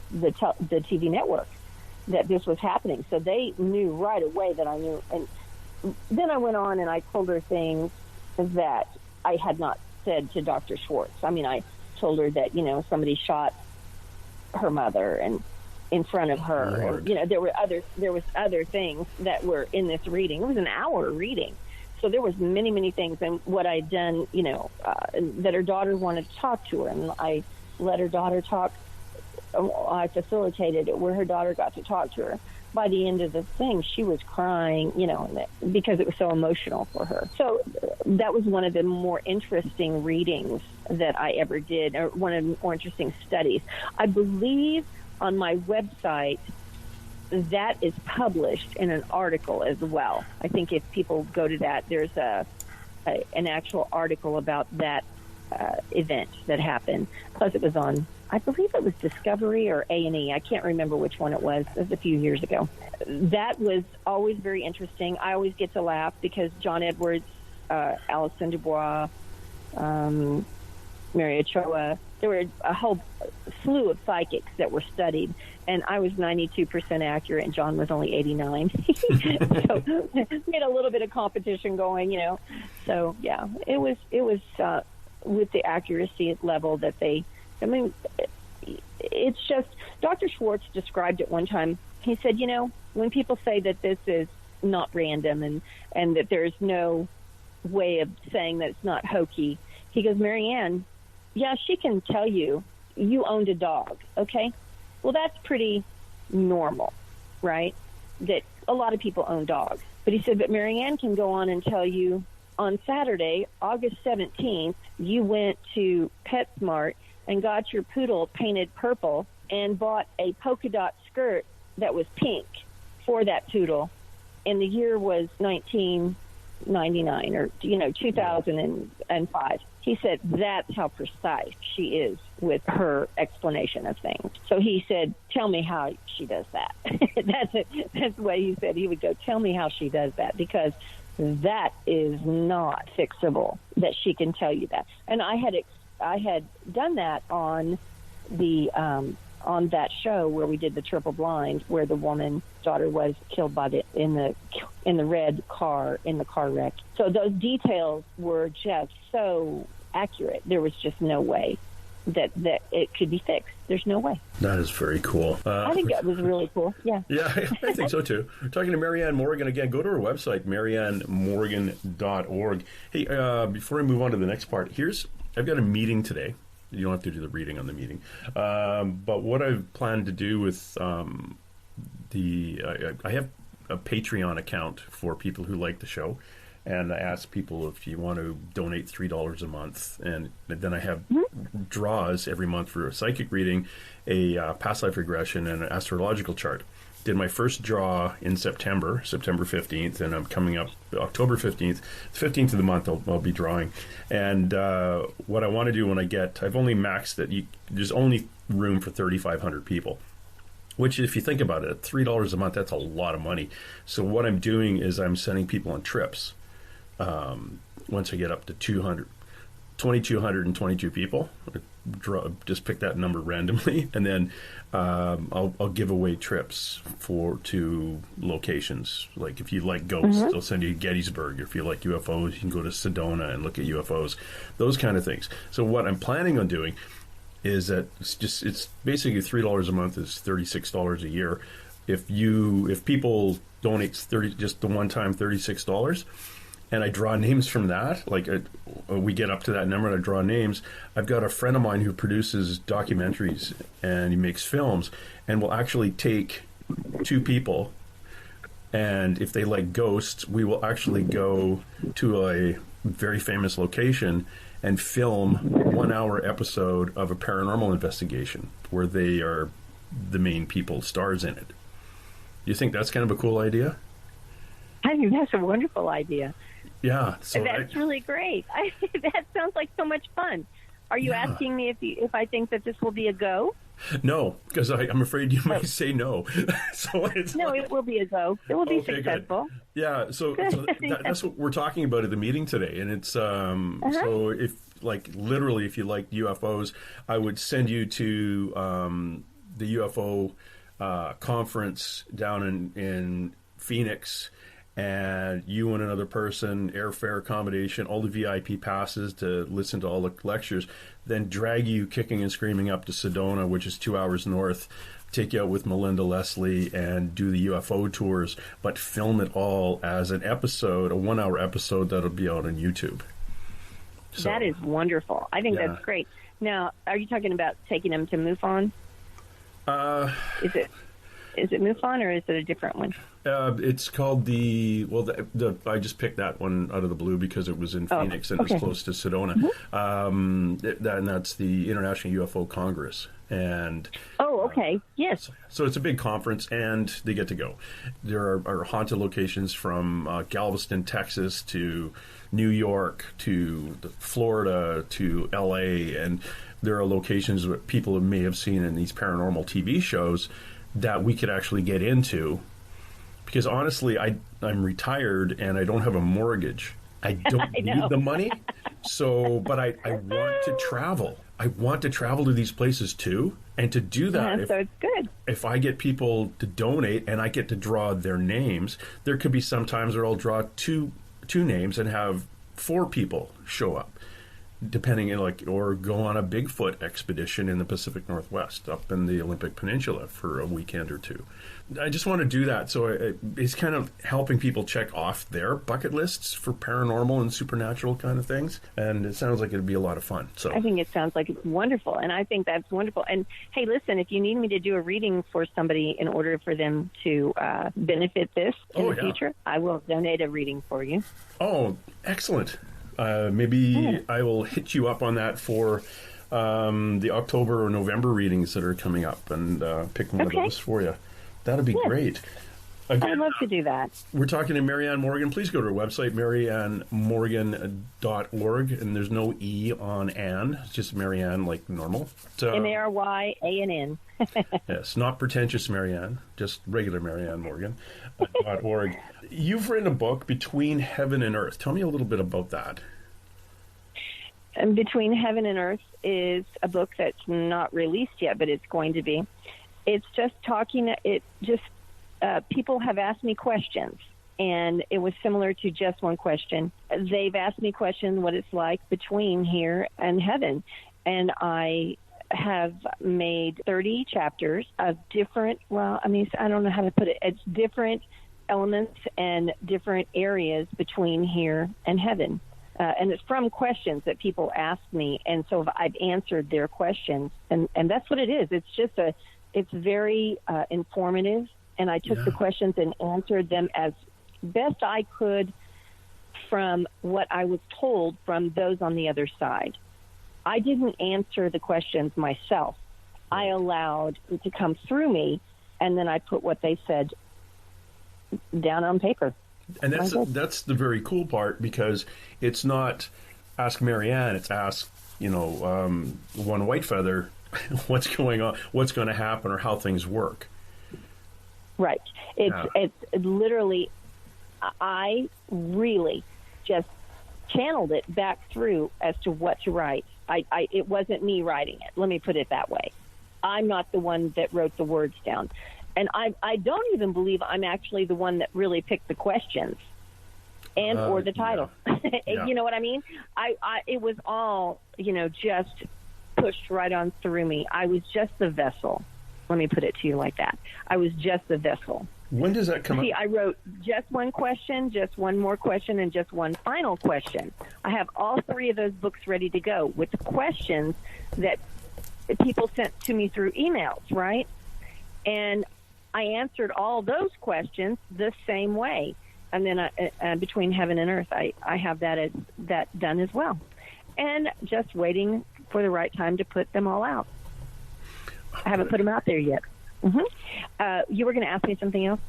TV network that this was happening. So they knew right away that I knew. And then I went on and I told her things that I had not said to Dr. Schwartz. I mean, I told her that, somebody shot her mother and in front of her. And, there was other things that were in this reading. It was an hour reading. So there was many, many things. And what I'd done, that her daughter wanted to talk to her. And I let her daughter talk. I facilitated it where her daughter got to talk to her. By the end of the thing, she was crying, because it was so emotional for her. So that was one of the more interesting readings that I ever did, or one of the more interesting studies. I believe on my website that is published in an article as well. I think if people go to that, there's an actual article about that event that happened. Plus, it was on, I believe it was Discovery or A&E. I can't remember which one it was. It was a few years ago. That was always very interesting. I always get to laugh because John Edwards, Alison Dubois, Mary Ochoa, there were a whole slew of psychics that were studied, and I was 92% accurate, and John was only 89. So we had a little bit of competition going, So yeah, it was with the accuracy level that it's just, Dr. Schwartz described it one time. He said, when people say that this is not random and that there's no way of saying that it's not hokey, he goes, Marianne, yeah, she can tell you owned a dog, okay? Well, that's pretty normal, right? That a lot of people own dogs. But he said, but Marianne can go on and tell you on Saturday, August 17th, you went to PetSmart and got your poodle painted purple and bought a polka dot skirt that was pink for that poodle. And the year was 1999 or, 2005. He said, that's how precise she is with her explanation of things. So he said, tell me how she does that. That's the way he said. He would go, tell me how she does that, because that is not fixable, that she can tell you that. And I had done that on the on that show where we did the triple blind, where the woman's daughter was killed in the red car in the car wreck. So those details were just so accurate. There was just no way that it could be fixed. There's no way. That is very cool. I think that was really cool. Yeah. Yeah, I think so too. We're talking to Marianne Morgan again. Go to her website, mariannemorgan.org. Hey, before I move on to the next part, I've got a meeting today. You don't have to do the reading on the meeting. But what I've planned to do with I have a Patreon account for people who like the show. And I ask people if you want to donate $3 a month. And then I have draws every month for a psychic reading, a past life regression, and an astrological chart. Did my first draw in September 15th, and I'm coming up October 15th. The 15th of the month I'll be drawing. And what I want to do when I've only maxed it. There's only room for 3,500 people. Which, if you think about it, at $3 a month, that's a lot of money. So what I'm doing is I'm sending people on trips. Once I get up to 2,222 people, just pick that number randomly, and then I'll give away trips to locations. Like if you like ghosts, they'll send you to Gettysburg. If you like UFOs, you can go to Sedona and look at UFOs, those kind of things. So what I'm planning on doing is that it's basically $3 a month is $36 a year. If people donate just the one time $36. And I draw names from that, like we get up to that number and I draw names. I've got a friend of mine who produces documentaries and he makes films and will actually take two people, and if they like ghosts, we will actually go to a very famous location and film 1 hour episode of a paranormal investigation where they are the main people, stars in it. You think that's kind of a cool idea? I think that's a wonderful idea. Yeah, so that's really great. That sounds like so much fun. Are you asking me if I think that this will be a go? No, because I'm afraid you might say no. It will be a go. It will be successful. Good. Yeah, so that's what we're talking about at the meeting today, and it's so if literally if you like UFOs, I would send you to the UFO conference down in Phoenix. And you and another person, airfare, accommodation, all the VIP passes to listen to all the lectures, then drag you kicking and screaming up to Sedona, which is 2 hours north, take you out with Melinda Leslie and do the UFO tours, but film it all as an episode, a 1 hour episode that'll be out on YouTube. So, that is wonderful. I think that's great. Now, are you talking about taking them to MUFON? Is it MUFON or is it a different one? It's called I just picked that one out of the blue because it was in Phoenix and it was close to Sedona. And that's the International UFO Congress. And yes. So it's a big conference, and they get to go. There are haunted locations from Galveston, Texas, to New York, to Florida, to L.A., and there are locations that people may have seen in these paranormal TV shows that we could actually get into. Because honestly, I'm retired and I don't have a mortgage. I don't need the money. But I want to travel. I want to travel to these places too. And to do that, so it's good. If I get people to donate and I get to draw their names, there could be some times where I'll draw two names and have 4 people show up. Depending or go on a Bigfoot expedition in the Pacific Northwest, up in the Olympic Peninsula for a weekend or two. I just want to do that, so it's kind of helping people check off their bucket lists for paranormal and supernatural kind of things, and it sounds like it'd be a lot of fun. So I think it sounds like it's wonderful, and I think that's wonderful. And hey, listen, if you need me to do a reading for somebody in order for them to benefit this in the future, I will donate a reading for you. Oh, excellent. Maybe I will hit you up on that for the October or November readings that are coming up and pick one of those for you. That'd be great. Again, I'd love to do that. We're talking to Marianne Morgan. Please go to her website, mariannemorgan.org. And there's no E on Ann. It's just Marianne like normal. MARYANN. Yes, not pretentious Marianne, just regular Marianne Morgan. .org. You've written a book, Between Heaven and Earth. Tell me a little bit about that. And Between Heaven and Earth is a book that's not released yet, but it's going to be. It's just people have asked me questions, and it was similar to Just One Question. They've asked me questions what it's like between here and heaven, and I have made 30 chapters of different, I don't know how to put it. It's different elements and different areas between here and heaven. And it's from questions that people ask me, and so I've answered their questions, and that's what it is. It's very informative, and I took the questions and answered them as best I could from what I was told from those on the other side. I didn't answer the questions myself. I allowed it to come through me, and then I put what they said down on paper. And that's the very cool part, because it's not ask Marianne, it's ask, one white feather, what's going on, what's going to happen, or how things work. Right. It's literally, I really just channeled it back through as to what to write. It wasn't me writing it. Let me put it that way. I'm not the one that wrote the words down. And I don't even believe I'm actually the one that really picked the questions or the title. Yeah. You know what I mean? It was all, just pushed right on through me. I was just the vessel. Let me put it to you like that. I was just the vessel. When does that come up? See, I wrote just one question, just one more question, and just one final question. I have all 3 of those books ready to go with the questions that people sent to me through emails, right? And I answered all those questions the same way. And then Between Heaven and Earth, I have that done as well. And just waiting for the right time to put them all out. I haven't put them out there yet. Mm-hmm. You were going to ask me something else?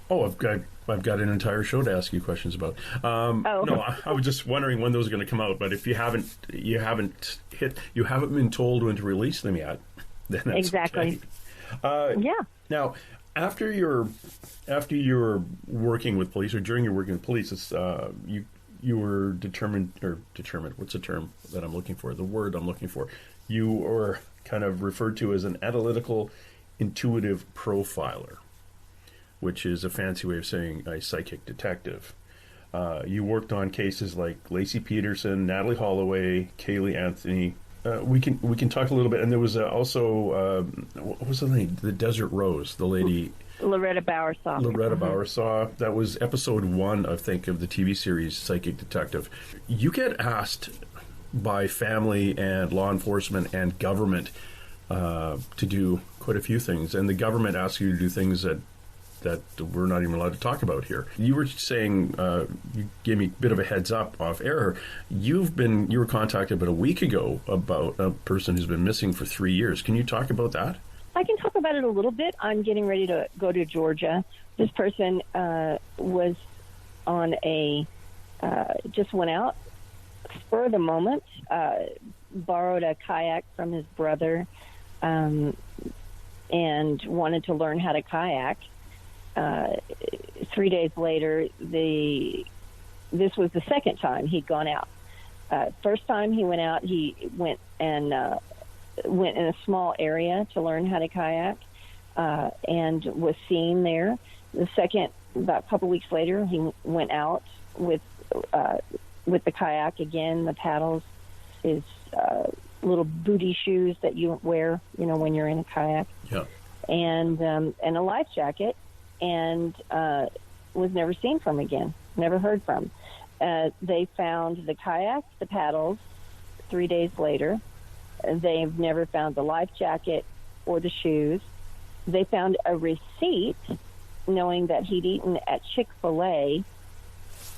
Oh, I've got an entire show to ask you questions about. No, I was just wondering when those are going to come out. But if you haven't been told when to release them yet, then that's exactly. Okay. Yeah. Now, after you're working with police, or during your working with police, it's you were determined. What's the term that I'm looking for? The word I'm looking for. You were kind of referred to as an analytical intuitive profiler, which is a fancy way of saying a psychic detective. You worked on cases like Lacy Peterson, Natalee Holloway, Caylee Anthony. We can talk a little bit. And there was also what was the name? The Desert Rose, the lady Loretta Bowersaw. That was episode 1, I think, of the TV series Psychic Detective. You get asked by family and law enforcement and government to do quite a few things, and the government asks you to do things that we're not even allowed to talk about here. You were saying, you gave me a bit of a heads up off air. You were contacted about a week ago about a person who's been missing for 3 years. Can you talk about that? I can talk about it a little bit. I'm getting ready to go to Georgia. This person was on just went out, spur of the moment, borrowed a kayak from his brother, and wanted to learn how to kayak. 3 days later, this was the second time he'd gone out. First time he went out, he went in a small area to learn how to kayak, and was seen there. The second, about a couple weeks later, he went out with the kayak again. The paddles is little booty shoes that you wear, when you're in a kayak, and a life jacket, and was never seen from again, never heard from. They found the kayak, the paddles, 3 days later. They've never found the life jacket or the shoes. They found a receipt knowing that he'd eaten at Chick-fil-A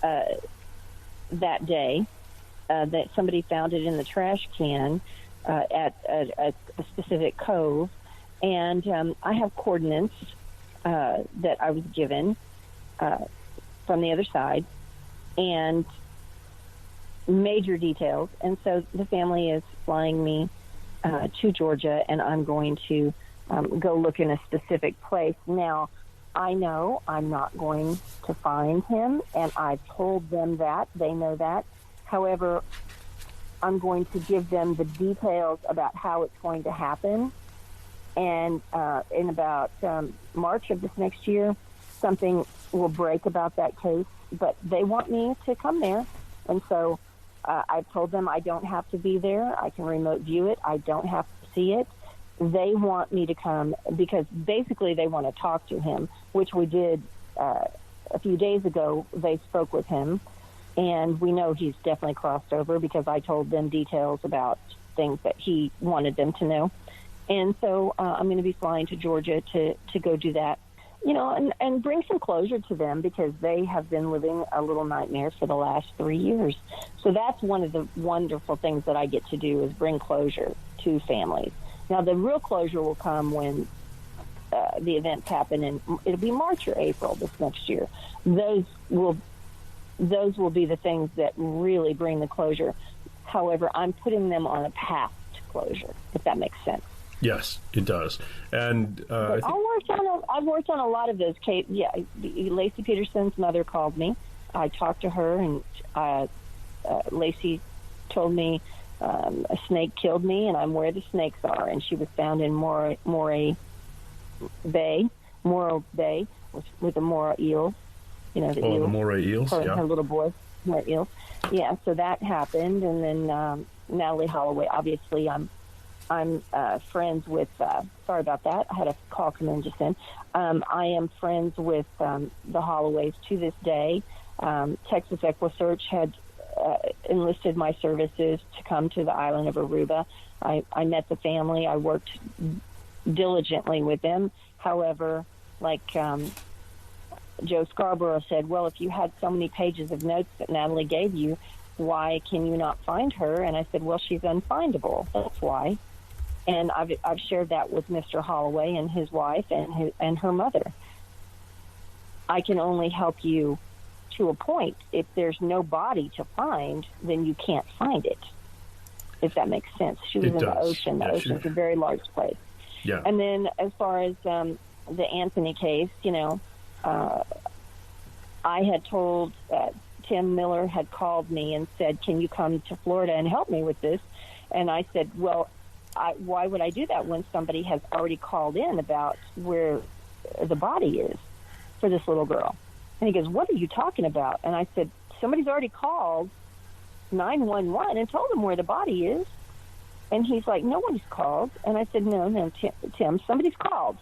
that day, that somebody found it in the trash can at a specific cove. And I have coordinates that I was given from the other side, and major details. And so the family is flying me to Georgia, and I'm going to go look in a specific place. Now, I know I'm not going to find him, and I've told them that. They know that. However, I'm going to give them the details about how it's going to happen. And in about March of this next year, something will break about that case. But they want me to come there. And so I've told them I don't have to be there. I can remote view it. I don't have to see it. They want me to come because basically they want to talk to him, which we did a few days ago. They spoke with him. And we know he's definitely crossed over because I told them details about things that he wanted them to know. And so I'm going to be flying to Georgia to go do that, and bring some closure to them because they have been living a little nightmare for the last 3 years. So that's one of the wonderful things that I get to do is bring closure to families. Now, the real closure will come when the events happen, and it'll be March or April this next year. Those will be the things that really bring the closure. However, I'm putting them on a path to closure, if that makes sense. Yes, it does. And I've worked on a lot of those cases. Yeah, Lacy Peterson's mother called me. I talked to her, and Lacy told me a snake killed me, and I'm where the snakes are. And she was found in Morro Bay with a Morro eel. The eel. The Morro eels, her little boy, Morro eels. Yeah, so that happened, and then Natalee Holloway. Obviously, I'm friends with. Sorry about that. I had a call come in just then. I am friends with the Holloways to this day. Texas EquiSearch had enlisted my services to come to the island of Aruba. I met the family. I worked diligently with them. However, like Joe Scarborough said, well, if you had so many pages of notes that Natalee gave you, why can you not find her? And I said, well, she's unfindable. That's why. And I've shared that with Mr. Holloway and his wife and her mother. I can only help you to a point. If there's no body to find, then you can't find it, if that makes sense. She was in the ocean. The ocean's a very large place. Yeah. And then as far as the Anthony case, I had told Tim Miller had called me and said, can you come to Florida and help me with this? And I said, well, why would I do that when somebody has already called in about where the body is for this little girl? And he goes, what are you talking about? And I said, somebody's already called 911 and told them where the body is. And he's like, nobody's called. And I said, no, Tim, somebody's called.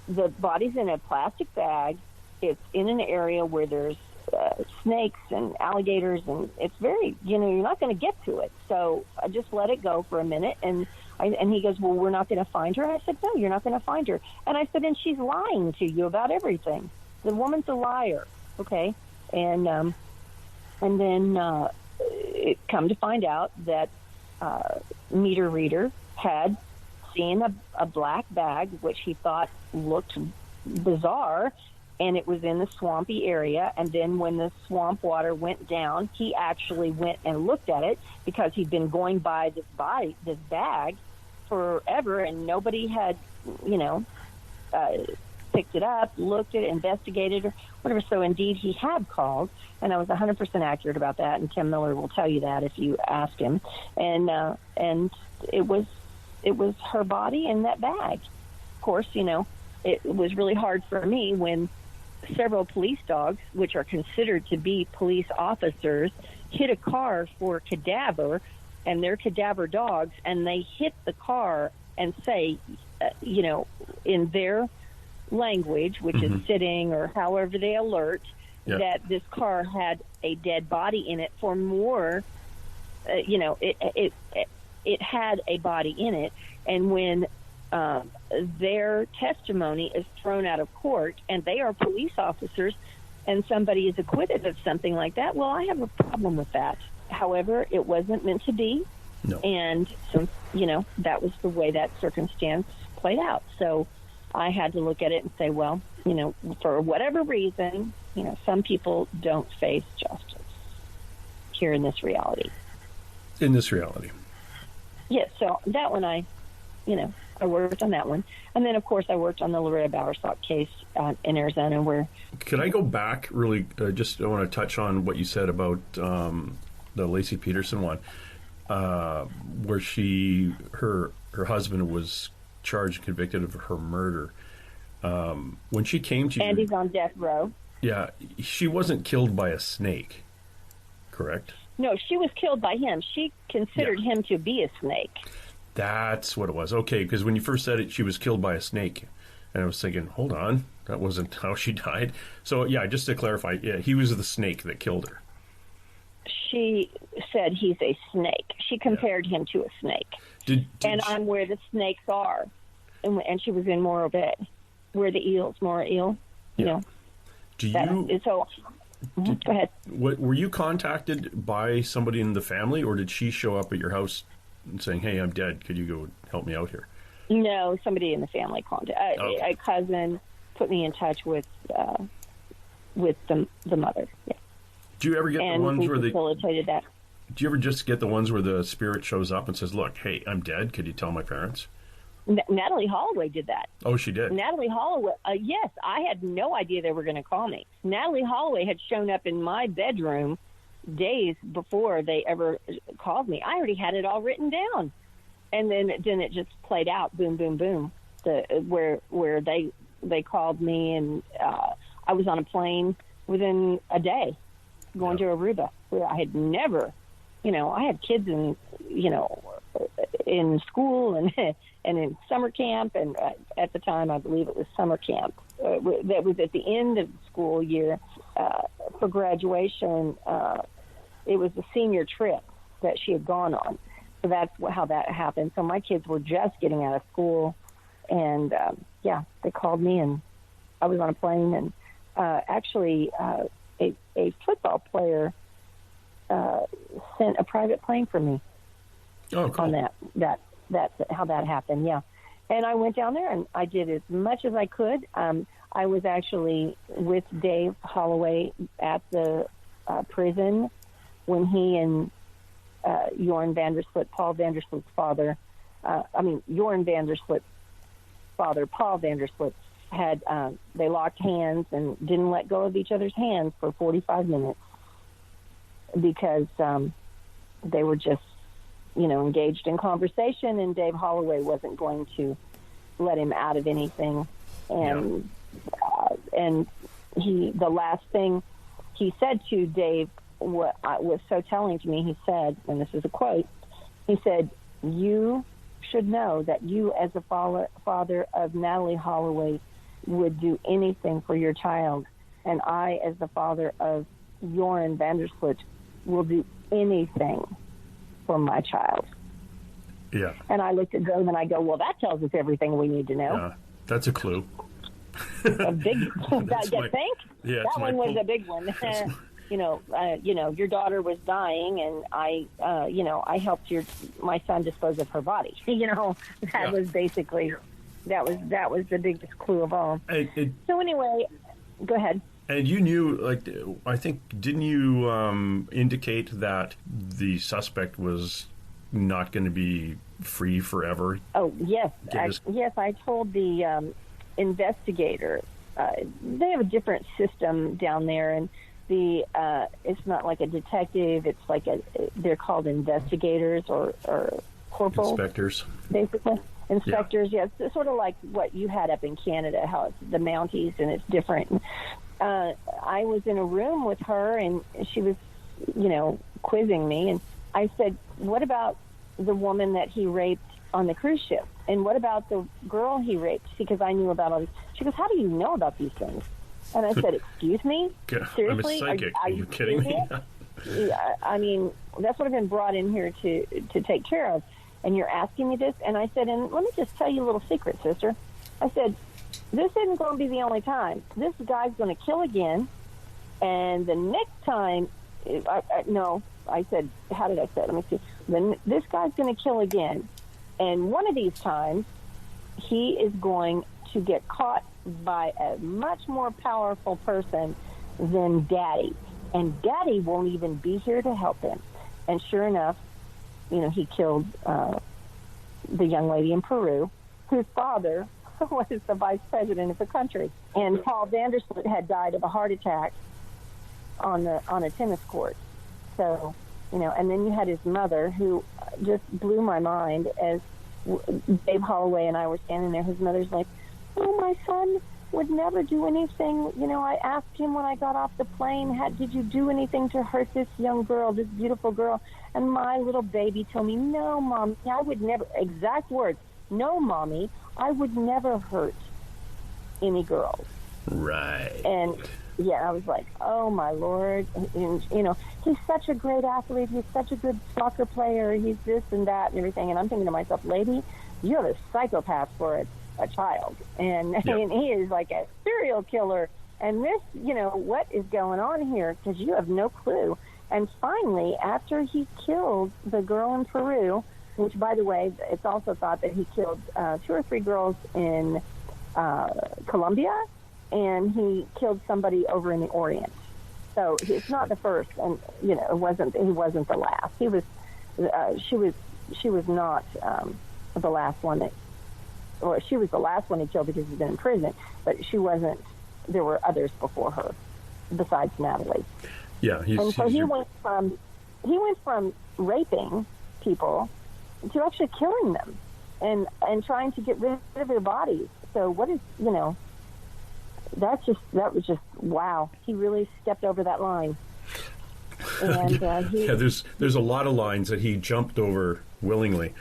The body's in a plastic bag. It's in an area where there's snakes and alligators, and it's very, you're not going to get to it. So I just let it go for a minute. And he goes, well, we're not going to find her. And I said, no, you're not going to find her. And I said, and she's lying to you about everything. The woman's a liar. Okay. And then it come to find out that meter reader had seen a black bag, which he thought looked bizarre, and it was in the swampy area. And then when the swamp water went down, he actually went and looked at it because he'd been going by this bag forever, and nobody had, picked it up, looked at it, investigated, or whatever. So indeed, he had called, and I was 100% accurate about that. And Tim Miller will tell you that if you ask him. And it was her body in that bag. Of course, it was really hard for me when several police dogs, which are considered to be police officers, hit a car for cadaver, and they're cadaver dogs, and they hit the car and say, in their language, which is sitting or however they alert, that this car had a dead body in it for more, it had a body in it. And when their testimony is thrown out of court and they are police officers and somebody is acquitted of something like that, well, I have a problem with that. However, it wasn't meant to be. No. And since, that was the way that circumstance played out. So I had to look at it and say, well, for whatever reason, some people don't face justice here in this reality. In this reality. Yes, so that one I worked on that one. And then, of course, I worked on the Loretta Bowersock case in Arizona where... Could I go back really, I want to touch on what you said about the Lacy Peterson one. where her husband was charged and convicted of her murder. When she came to you, and he's on death row. Yeah, she wasn't killed by a snake, correct? No, she was killed by him. She considered him to be a snake. That's what it was. Okay, because when you first said it, she was killed by a snake. And I was thinking, hold on, that wasn't how she died. So, yeah, just to clarify, yeah, he was the snake that killed her. She said he's a snake. She compared him to a snake. I'm where the snakes are. And she was in Morro Bay, where the eels, Morro Eel, you know. Go ahead. Were you contacted by somebody in the family, or did she show up at your house and saying, hey, I'm dead, could you go help me out here? No, somebody in the family contacted. A cousin put me in touch with the mother. Yeah. Do you ever get the ones where facilitated that? Do you ever just get the ones where the spirit shows up and says, look, hey, I'm dead, could you tell my parents? Natalee Holloway did that. Oh, she did? Natalee Holloway, yes, I had no idea they were going to call me. Natalee Holloway had shown up in my bedroom days before they ever called me. I already had it all written down. And then it just played out, boom, boom, boom, where they called me, and I was on a plane within a day going to Aruba, where I had never, I had kids in school and in summer camp, and at the time I believe it was summer camp. That was at the end of the school year for graduation. It was a senior trip that she had gone on. So that's how that happened. So my kids were just getting out of school, and they called me, and I was on a plane, and actually a football player sent a private plane for me. Oh, cool. On that's how that happened. Yeah, and I went down there and I did as much as I could. I was actually with Dave Holloway at the prison when he and Jorn Vandersloot, Paul Vandersloot's father, Jorn Vandersloot's father, Paul Vandersloot, had they locked hands and didn't let go of each other's hands for 45 minutes because they were just, engaged in conversation, and Dave Holloway wasn't going to let him out of anything. And the last thing he said to Dave what was so telling to me, he said, and this is a quote, he said, "You should know that you as a father of Natalee Holloway would do anything for your child, and I as the father of Jorn Vandersloot will do anything for my child." Yeah. And I looked at Dave and I go, well, that tells us everything we need to know. Yeah, that's a clue. A big, you think? Yeah, that one was a big one. Your daughter was dying, and I helped my son dispose of her body. Was basically that was the biggest clue of all. So anyway, go ahead. And you knew, I think, didn't you indicate that the suspect was not going to be free forever? Oh, yes. I told the investigator. They have a different system down there, and it's not like a detective. It's like they're called investigators or corporals. Inspectors. Basically. Inspectors, yes. It's sort of like what you had up in Canada, how it's the Mounties, and it's different. I was in a room with her, and she was, quizzing me. And I said, what about the woman that he raped on the cruise ship? And what about the girl he raped? Because I knew about all these. She goes, how do you know about these things? And I said, excuse me? Seriously? I'm a psychic. Are you kidding me? Yeah, I mean, that's what I've been brought in here to take care of. And you're asking me this? And I said, and let me just tell you a little secret, sister. I said, this isn't going to be the only time. This guy's going to kill again. And the next time, I said, how did I say it? Let me see. This guy's going to kill again. And one of these times, he is going to get caught by a much more powerful person than Daddy. And Daddy won't even be here to help him. And sure enough, he killed the young lady in Peru, whose father was the vice president of the country. And Paul Vandersloot had died of a heart attack on a tennis court. So And then you had his mother, who just blew my mind. As Dave Holloway and I were standing there, his mother's like, "Oh, my son would never do anything. I asked him when I got off the plane, did you do anything to hurt this young girl, this beautiful girl?" And my little baby told me, "No, Mom, I would never," exact words, "No, Mommy, I would never hurt any girls." Right. And yeah, I was like, "Oh my Lord!" And he's such a great athlete. He's such a good soccer player. He's this and that and everything. And I'm thinking to myself, "Lady, you're a psychopath for a child." And and he is like a serial killer. And this, what is going on here? Because you have no clue. And finally, after he killed the girl in Peru, which, by the way, it's also thought that he killed 2 or 3 girls in Colombia, and he killed somebody over in the Orient. So it's not the first, and he wasn't the last. He was, she was not the last one that, or she was the last one he killed because he's been in prison, but she wasn't. There were others before her, besides Natalee. Yeah, he went from raping people to actually killing them, and trying to get rid of their bodies. So what is that was just wow. He really stepped over that line. And there's a lot of lines that he jumped over willingly.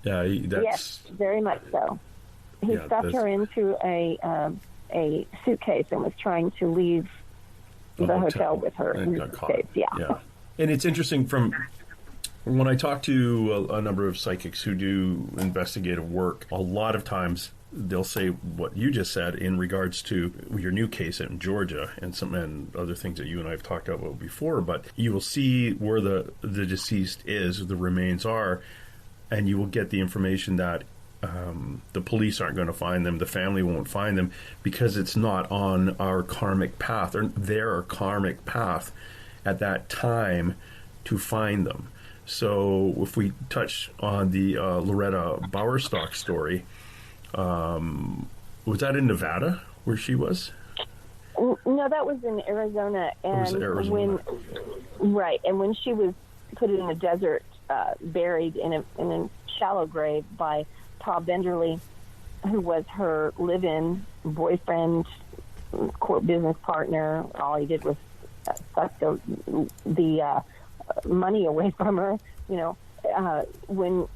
Yeah, yes, very much so. He stuffed her into a suitcase and was trying to leave the hotel with her in the suitcase. Yeah. And it's interesting from when I talk to a number of psychics who do investigative work, a lot of times they'll say what you just said in regards to your new case in Georgia and other things that you and I have talked about before, but you will see where the deceased is, the remains are, and you will get the information that the police aren't going to find them, the family won't find them, because it's not on our karmic path, or their karmic path at that time to find them. So if we touch on the Loretta Bowerstock story, was that in Nevada where she was? No, that was in Arizona. And when she was put in a desert, buried in a shallow grave by Todd Benderly, who was her live-in boyfriend, business partner. All he did was suck the money away from her. When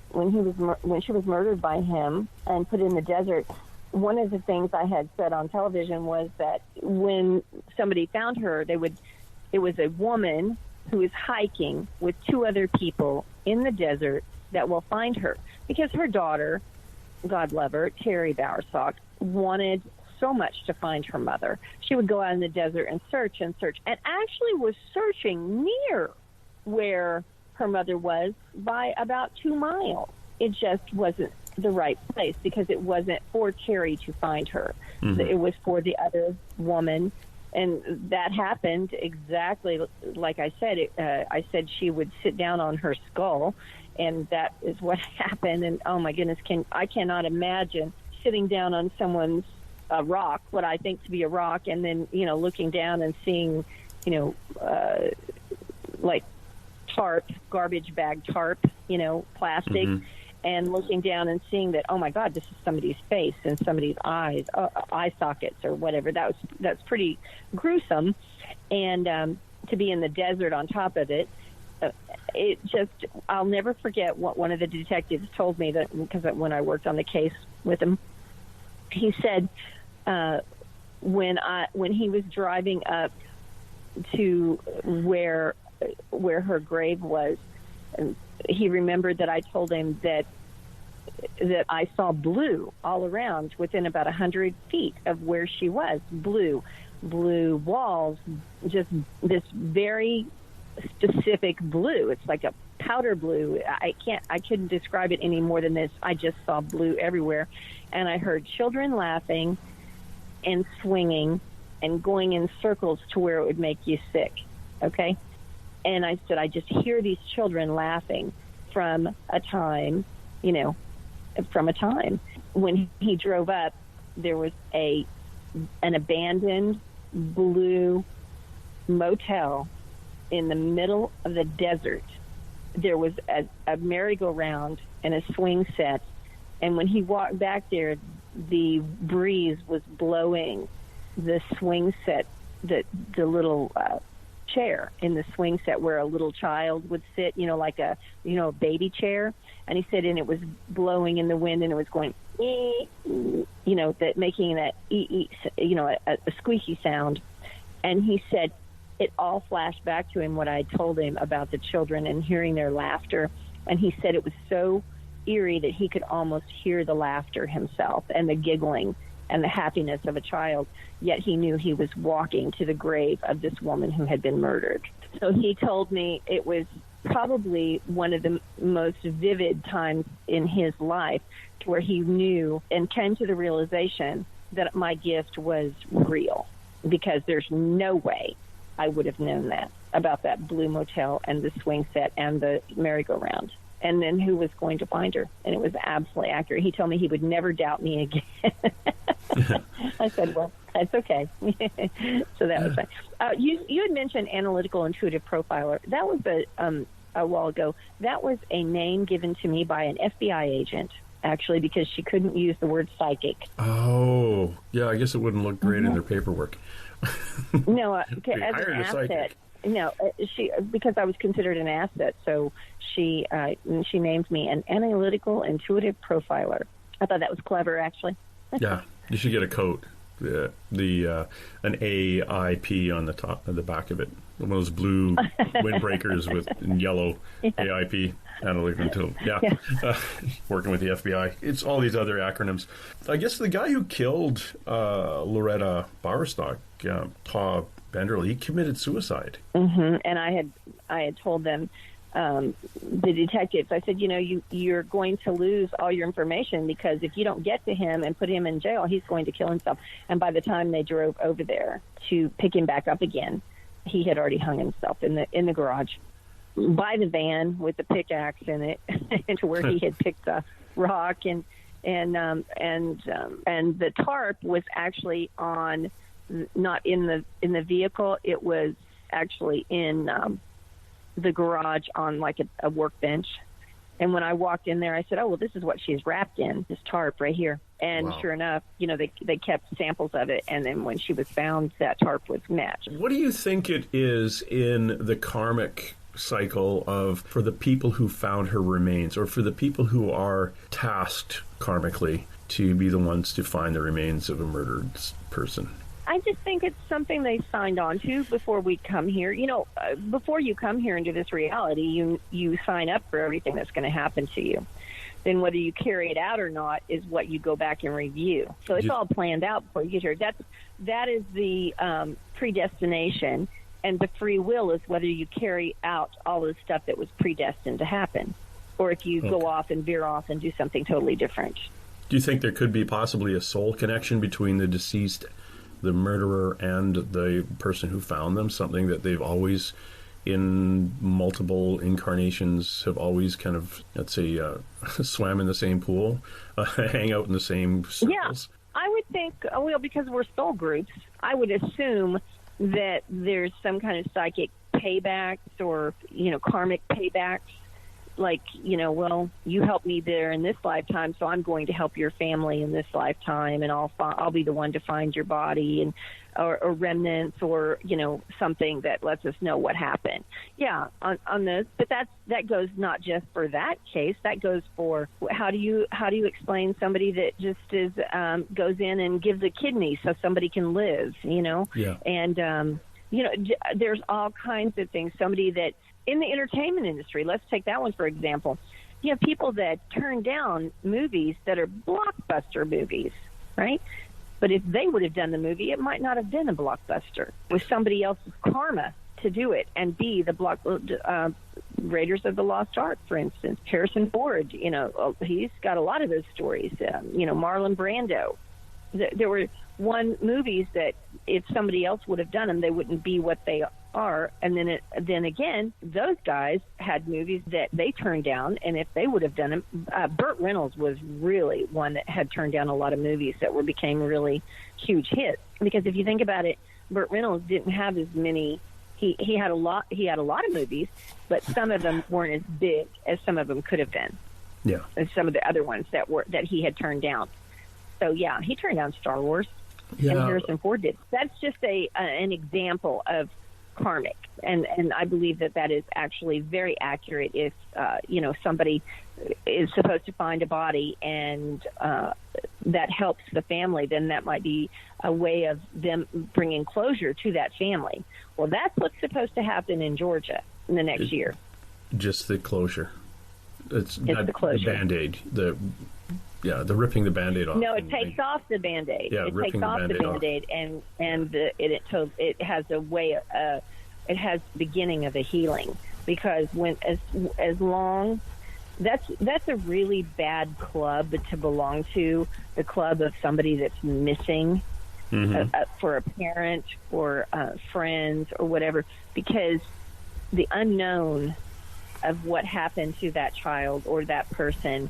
she was murdered by him and put in the desert, one of the things I had said on television was that when somebody found her, it was a woman who was hiking with 2 other people in the desert that will find her, because her daughter, God love her, Terry Bowersock, wanted so much to find her mother. She would go out in the desert and search, and actually was searching near where her mother was by about 2 miles. It just wasn't the right place, because it wasn't for Terry to find her. Mm-hmm. It was for the other woman. And that happened exactly like I said. I said she would sit down on her skull, and that is what happened. And oh my goodness, I cannot imagine sitting down on someone's rock, what I think to be a rock, and then looking down and seeing like tarp, garbage bag tarp, plastic. Mm-hmm. And looking down and seeing that, oh my God, this is somebody's face and somebody's eyes, eye sockets or whatever. That's pretty gruesome. And to be in the desert on top of it, I'll never forget what one of the detectives told me, that because when I worked on the case with him, he said when he was driving up to where her grave was, he remembered that I told him that I saw blue all around within about 100 feet of where she was. Blue walls, just this very specific blue. It's like a powder blue. I couldn't describe it any more than this. I just saw blue everywhere. And I heard children laughing and swinging and going in circles to where it would make you sick. Okay? And I said, I just hear these children laughing from a time. When he drove up, there was an abandoned blue motel in the middle of the desert. There was a merry-go-round and a swing set, and when he walked back there, the breeze was blowing the swing set, the little chair in the swing set where a little child would sit, like a baby chair. And he said, and it was blowing in the wind, and it was going, that making that, a squeaky sound. And he said it all flashed back to him what I told him about the children and hearing their laughter. And he said it was so eerie that he could almost hear the laughter himself and the giggling and the happiness of a child, yet he knew he was walking to the grave of this woman who had been murdered. So he told me it was probably one of the most vivid times in his life where he knew and came to the realization that my gift was real, because there's no way I would have known that about that blue motel and the swing set and the merry-go-round. And then who was going to find her? And it was absolutely accurate. He told me he would never doubt me again. I said, well, that's okay. So that was fine. You had mentioned Analytical Intuitive Profiler. That was a while ago. That was a name given to me by an FBI agent, actually, because she couldn't use the word psychic. Oh, yeah, I guess it wouldn't look great in their paperwork. No, as They an hired a asset. psychic. No, because I was considered an asset, so she named me an Analytical Intuitive Profiler. I thought that was clever, actually. Yeah, you should get a coat, an AIP on the top, on the back of it, one of those blue windbreakers with yellow AIP. Analytical Intuitive. Yeah. Working with the FBI. It's all these other acronyms. I guess the guy who killed Loretta Bowerstock, Todd Benderly, he committed suicide. Mm-hmm. And I had told them, the detectives, I said, you're going to lose all your information, because if you don't get to him and put him in jail, he's going to kill himself. And by the time they drove over there to pick him back up again, he had already hung himself in the garage by the van with the pickaxe in it, into where he had picked the rock, and the tarp was actually not in the vehicle. It was actually in the garage on like a workbench. And when I walked in there, I said, "Oh, well, this is what she's wrapped in, this tarp right here." And Wow. Sure enough, they kept samples of it, and then when she was found, that tarp was matched. What do you think it is in the karmic cycle for the people who found her remains, or for the people who are tasked karmically to be the ones to find the remains of a murdered person? I just think it's something they signed on to before we come here. Before you come here into this reality, you sign up for everything that's going to happen to you. Then whether you carry it out or not is what you go back and review. So it's all planned out before you get here. That is the predestination, and the free will is whether you carry out all the stuff that was predestined to happen, or if you go off and veer off and do something totally different. Do you think there could be possibly a soul connection between the deceased, the murderer, and the person who found them? Something that they've always, in multiple incarnations, have always kind of, let's say, swam in the same pool, hang out in the same circles? Yeah, I would think, because we're soul groups, I would assume that there's some kind of psychic paybacks or, karmic paybacks. Like, you helped me there in this lifetime, so I'm going to help your family in this lifetime, and I'll be the one to find your body, and or remnants, or something that lets us know what happened. Yeah, on this, but that goes not just for that case. That goes for how do you explain somebody that just is goes in and gives a kidney so somebody can live, Yeah. And there's all kinds of things. Somebody that in the entertainment industry, let's take that one for example. You have people that turn down movies that are blockbuster movies, right? But if they would have done the movie, it might not have been a blockbuster. With somebody else's karma to do it and be the Raiders of the Lost Ark, for instance. Harrison Ford, he's got a lot of those stories. Marlon Brando. There were movies that if somebody else would have done them, they wouldn't be what they are. And then again, those guys had movies that they turned down, and if they would have done them, Burt Reynolds was really one that had turned down a lot of movies that became really huge hits. Because if you think about it, Burt Reynolds didn't have as many He had a lot of movies, but some of them weren't as big as some of them could have been. Yeah. And some of the other ones that he had turned down. So yeah, he turned down Star Wars. Yeah. And Harrison Ford did. That's just an example of karmic, and I believe that is actually very accurate. If somebody is supposed to find a body and that helps the family, then that might be a way of them bringing closure to that family. Well, that's what's supposed to happen in Georgia in the next year. Just the closure. It's the closure. The Band-Aid. The ripping the Band-Aid off. No, it takes off the Band-Aid. Yeah, it ripping takes off the Band-Aid, and it has a way. It has the beginning of the healing, because as long that's a really bad club to belong to, the club of somebody that's missing, for a parent or friends or whatever, because the unknown of what happened to that child or that person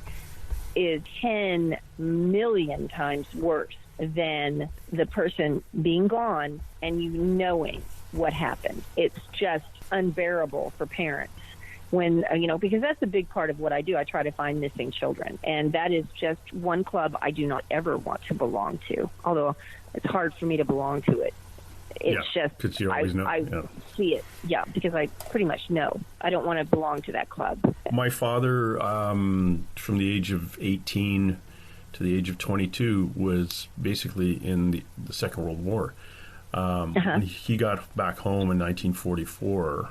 is 10 million times worse than the person being gone and you knowing what happened. It's just unbearable for parents when, because that's a big part of what I do. I try to find missing children, and that is just one club I do not ever want to belong to, although it's hard for me to belong to it. It's just, because you always know. I see it, because I pretty much know. I don't want to belong to that club. My father, from the age of 18 to the age of 22, was basically in the Second World War. And he got back home in 1944.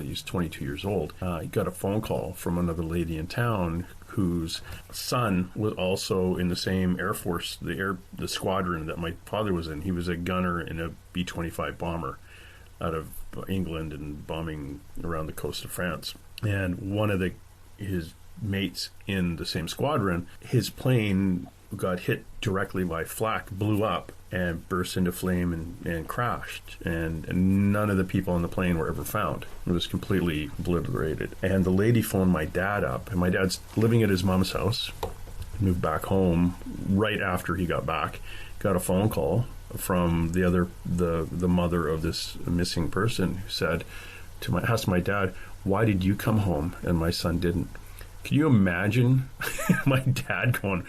He's 22 years old. He got a phone call from another lady in town whose son was also in the same Air Force, the squadron that my father was in. He was a gunner in a B-25 bomber out of England and bombing around the coast of France. And one of his mates in the same squadron, his plane got hit directly by flak, blew up, and burst into flame and crashed. And none of the people on the plane were ever found. It was completely obliterated. And the lady phoned my dad up, and my dad's living at his mom's house, moved back home right after he got back, got a phone call from the mother of this missing person, who said asked my dad, "Why did you come home and my son didn't?" Can you imagine my dad going,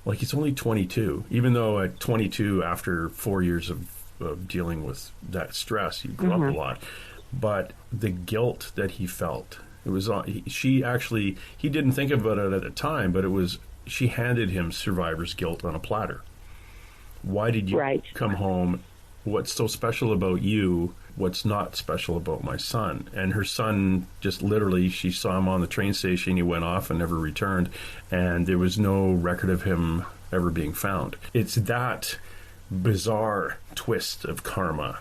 like, he's only 22, even though at 22, after 4 years of dealing with that stress, you grew up a lot. But the guilt that he felt, it was he didn't think about it at the time, but she handed him survivor's guilt on a platter. Why did you come home? What's so special about you? What's not special about my son? And her son just literally, she saw him on the train station. He went off and never returned. And there was no record of him ever being found. It's that bizarre twist of karma.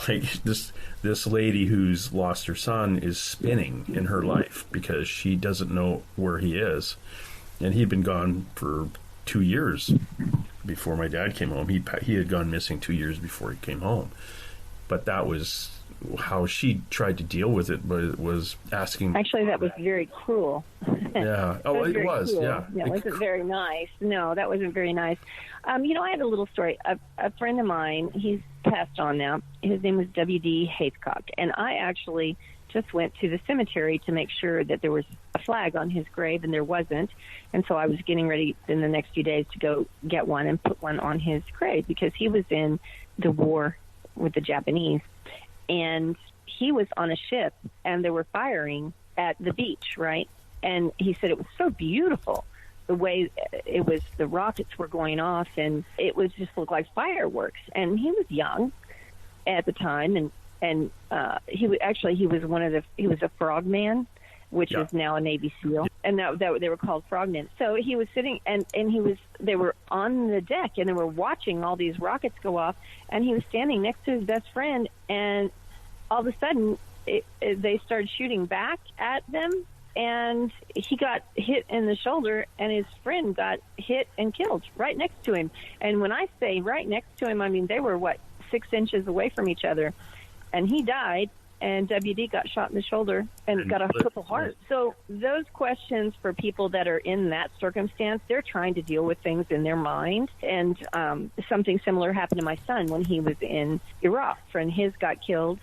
Like this lady who's lost her son is spinning in her life because she doesn't know where he is. And he'd been gone for 2 years before my dad came home. He had gone missing 2 years before he came home. But that was how she tried to deal with it, but it was asking... Actually, that was very cruel. Yeah. Oh, it was, yeah. That wasn't very nice. No, that wasn't very nice. I had a little story. A friend of mine, he's passed on now. His name was W.D. Haithcock, and I actually just went to the cemetery to make sure that there was a flag on his grave, and there wasn't. And so I was getting ready in the next few days to go get one and put one on his grave, because he was in the war with the Japanese, and he was on a ship, and they were firing at the beach, right? And he said it was so beautiful, the way it was, the rockets were going off, and it was just looked like fireworks. And he was young at the time, and he was a frogman, which is now a Navy SEAL, and that they were called frogmen. So he was sitting, and they were on the deck, and they were watching all these rockets go off, and he was standing next to his best friend, and all of a sudden they started shooting back at them, and he got hit in the shoulder, and his friend got hit and killed right next to him. And when I say right next to him, I mean they were 6 inches away from each other, and he died. And WD got shot in the shoulder and got a Purple Heart. So those questions for people that are in that circumstance, they're trying to deal with things in their mind. And something similar happened to my son when he was in Iraq. A friend of his got killed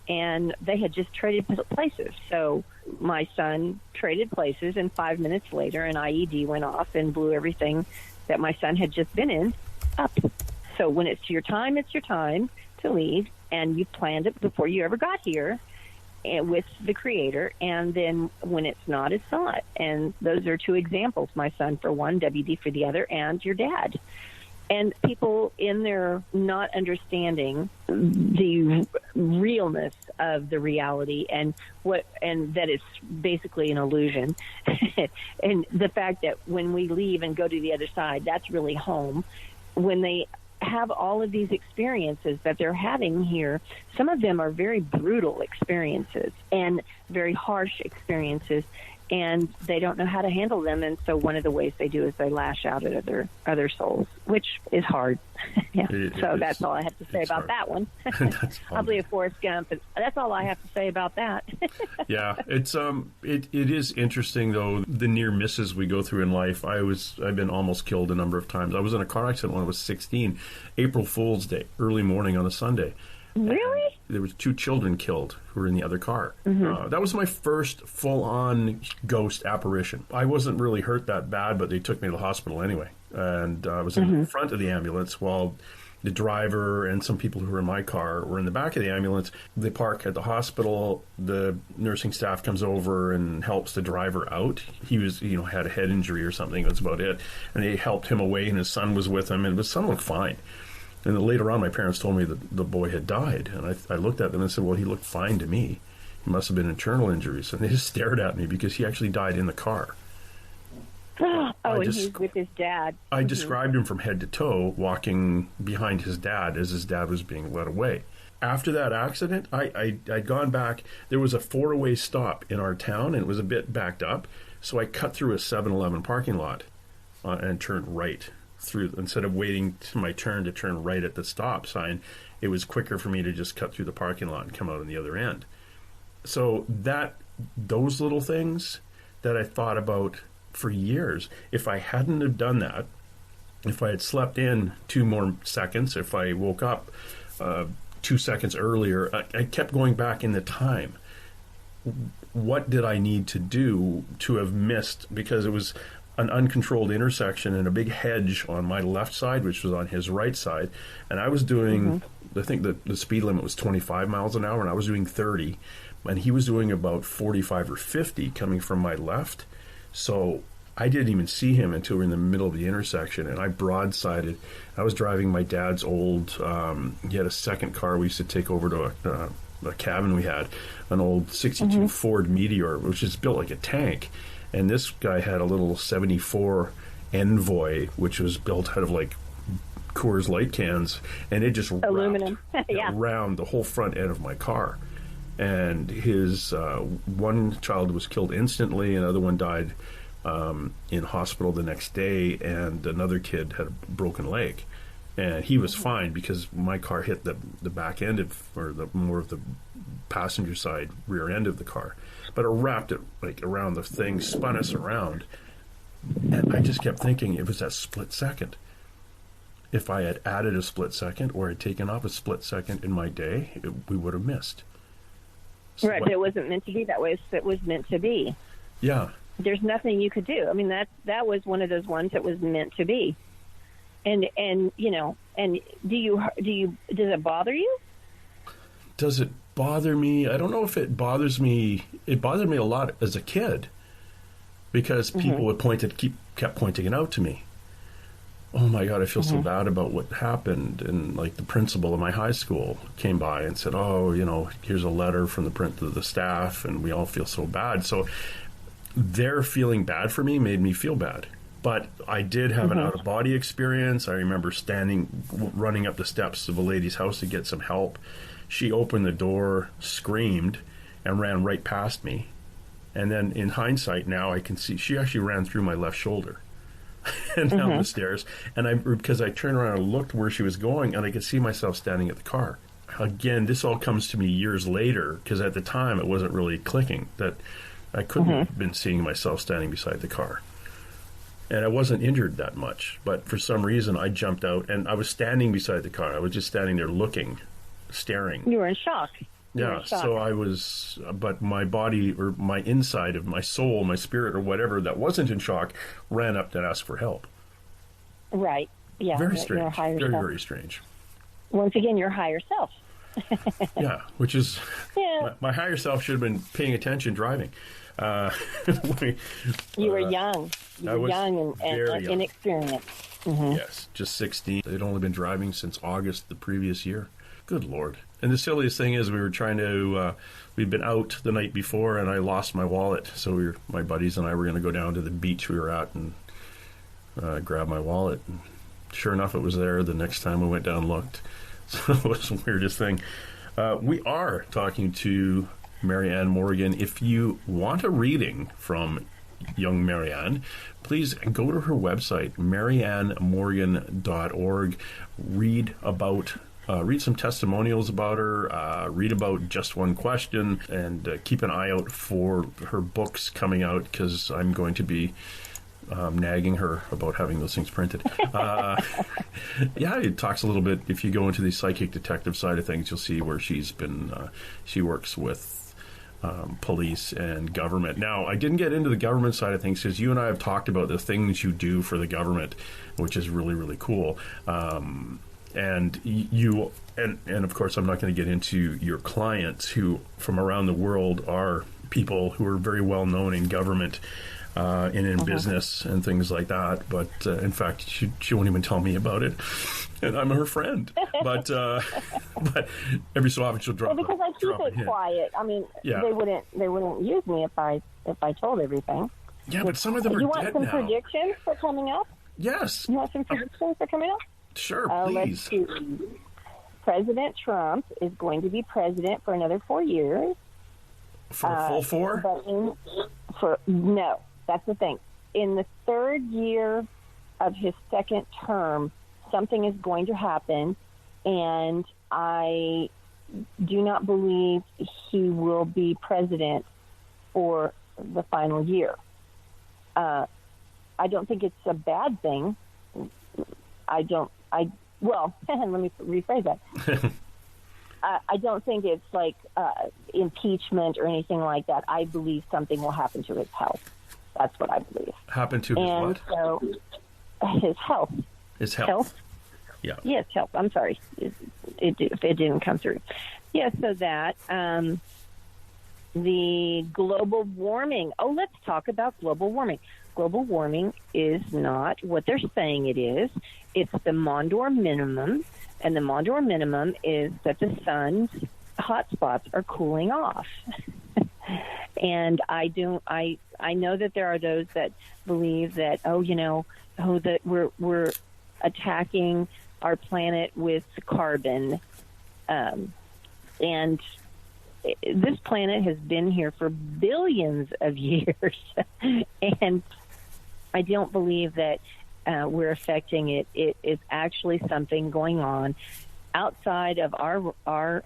and they had just traded places. So my son traded places, and 5 minutes later, an IED went off and blew everything that my son had just been in up. So when it's your time to leave, and you planned it before you ever got here with the Creator, and then when it's not, it's not. And those are two examples, my son for one, WD for the other, and your dad. And people in their not understanding the realness of the reality and that it's basically an illusion. And the fact that when we leave and go to the other side, that's really home. When they have all of these experiences that they're having here, some of them are very brutal experiences and very harsh experiences, and they don't know how to handle them. And so one of the ways they do is they lash out at other souls, which is hard. Yeah. That's all I have to say about that one. I'll be a Forrest Gump. That's all I have to say about that. Yeah, it is interesting though, the near misses we go through in life. I've been almost killed a number of times. I was in a car accident when I was 16, April Fool's Day, early morning on a Sunday. Really? There was 2 children killed who were in the other car. Mm-hmm. That was my first full-on ghost apparition. I wasn't really hurt that bad, but they took me to the hospital anyway. And I was in the front of the ambulance while the driver and some people who were in my car were in the back of the ambulance. They park at the hospital. The nursing staff comes over and helps the driver out. He was, had a head injury or something. That's about it. And they helped him away, and his son was with him, and his son looked fine. And then later on, my parents told me that the boy had died. And I looked at them and said, well, he looked fine to me. He must have been internal injuries. And they just stared at me because he actually died in the car. And he's with his dad. I described him from head to toe, walking behind his dad as his dad was being led away. After that accident, I'd gone back. There was a 4-way stop in our town, and it was a bit backed up. So I cut through a 7-Eleven parking lot and turned right through. Instead of waiting to my turn to turn right at the stop sign, it was quicker for me to just cut through the parking lot and come out on the other end. So those little things that I thought about for years, if I hadn't have done that, if I had slept in 2 more seconds, if I woke up 2 seconds earlier, I kept going back in the time. What did I need to do to have missed? Because it was an uncontrolled intersection and a big hedge on my left side, which was on his right side. And I was doing, I think the speed limit was 25 miles an hour, and I was doing 30. And he was doing about 45 or 50 coming from my left. So I didn't even see him until we were in the middle of the intersection, and I broadsided. I was driving my dad's old, he had a second car we used to take over to a cabin we had, an old 62 Ford Meteor, which is built like a tank. And this guy had a little 74 Envoy, which was built out of like Coors Light cans, and it just aluminum around the whole front end of my car. And his one child was killed instantly, another one died in hospital the next day, and another kid had a broken leg. And he was fine because my car hit the back end or more of the passenger side rear end of the car. But it wrapped it like around the thing, spun us around. And I just kept thinking it was that split second. If I had added a split second or had taken off a split second in my day, we would have missed. So right, but it wasn't meant to be that way. It was meant to be. Yeah. There's nothing you could do. I mean, that was one of those ones that was meant to be. And does it bother you? Does it bother me? I don't know if it bothers me. It bothered me a lot as a kid because people would kept pointing it out to me. Oh my God, I feel so bad about what happened. And like the principal of my high school came by and said, oh, here's a letter from the staff, and we all feel so bad. So their feeling bad for me made me feel bad. But I did have an out-of-body experience. I remember running up the steps of a lady's house to get some help. She opened the door, screamed, and ran right past me. And then in hindsight now, I can see she actually ran through my left shoulder and down the stairs. And because I turned around and looked where she was going, and I could see myself standing at the car. Again, this all comes to me years later, because at the time it wasn't really clicking that I couldn't have been seeing myself standing beside the car. And I wasn't injured that much, but for some reason I jumped out, and I was standing beside the car. I was just standing there looking, staring. You were in shock. Yeah, so I was, but my body or my inside of my soul, my spirit or whatever that wasn't in shock ran up to ask for help. Right. Yeah. Very strange. Your higher Very, self. very strange. Once again, your higher self. Yeah, which is, my higher self should have been paying attention driving. You were young. You were young and young. inexperienced. Mm-hmm. Yes, just 16. They'd only been driving since August the previous year. Good Lord. And the silliest thing is we were trying to, we'd been out the night before and I lost my wallet. So my buddies and I were going to go down to the beach we were at and grab my wallet. And sure enough, it was there the next time we went down and looked. So it was the weirdest thing. We are talking to Marianne Morgan. If you want a reading from young Marianne, please go to her website, mariannemorgan.org. Read some testimonials about her, read about Just One Question, and keep an eye out for her books coming out, because I'm going to be nagging her about having those things printed. Yeah, it talks a little bit. If you go into the psychic detective side of things, you'll see where she's been, she works with police and government. Now, I didn't get into the government side of things because you and I have talked about the things you do for the government, which is really, really cool. And you, and of course, I'm not going to get into your clients who from around the world are people who are very well known in government and in business and things like that. But in fact, she won't even tell me about it. And I'm her friend. But every so often she'll drop. Well, because I keep it quiet. I mean, they wouldn't use me if I told everything. Yeah, but some of them are dead now. You want some predictions for coming up? Yes. You want some predictions for coming up? Sure, please. Let's see. President Trump is going to be president for another 4 years. For a full 4? No, that's the thing. In the third year of his second term, something is going to happen, and I do not believe he will be president for the final year. I don't think it's a bad thing. Well, let me rephrase that. I don't think it's like impeachment or anything like that. I believe something will happen to his health. That's what I believe. Happen to his what? So, his health. His health. Yeah. Yes, health. I'm sorry. It didn't come through. Yeah, so that. The global warming. Oh, let's talk about global warming. Global warming is not what they're saying it is. It's the Mondor minimum, and the Mondor minimum is that the sun's hot spots are cooling off. And I know that there are those that believe that that we're attacking our planet with carbon, and this planet has been here for billions of years, and I don't believe that we're affecting it. It is actually something going on outside of our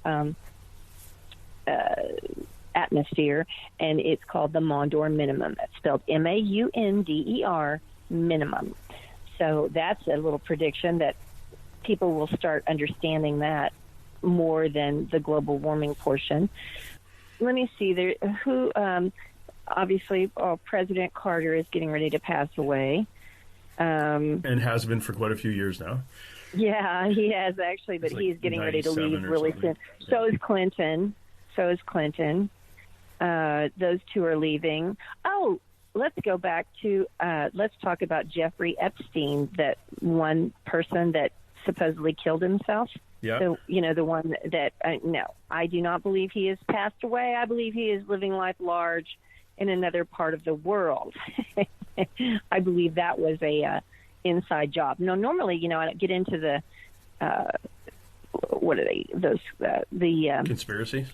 atmosphere, and it's called the Mondor minimum. That's spelled MAUNDER minimum. So that's a little prediction that people will start understanding that more than the global warming portion. Let me see. Obviously, President Carter is getting ready to pass away. And has been for quite a few years now. Yeah, he has actually, but he's getting ready to leave really soon. So is Clinton. Those two are leaving. Oh, let's go back to, let's talk about Jeffrey Epstein, that one person that supposedly killed himself. Yeah. So, the one that, no, I do not believe he has passed away. I believe he is living life large in another part of the world. I believe that was a inside job. No, normally, I don't get into the, what are they, those, the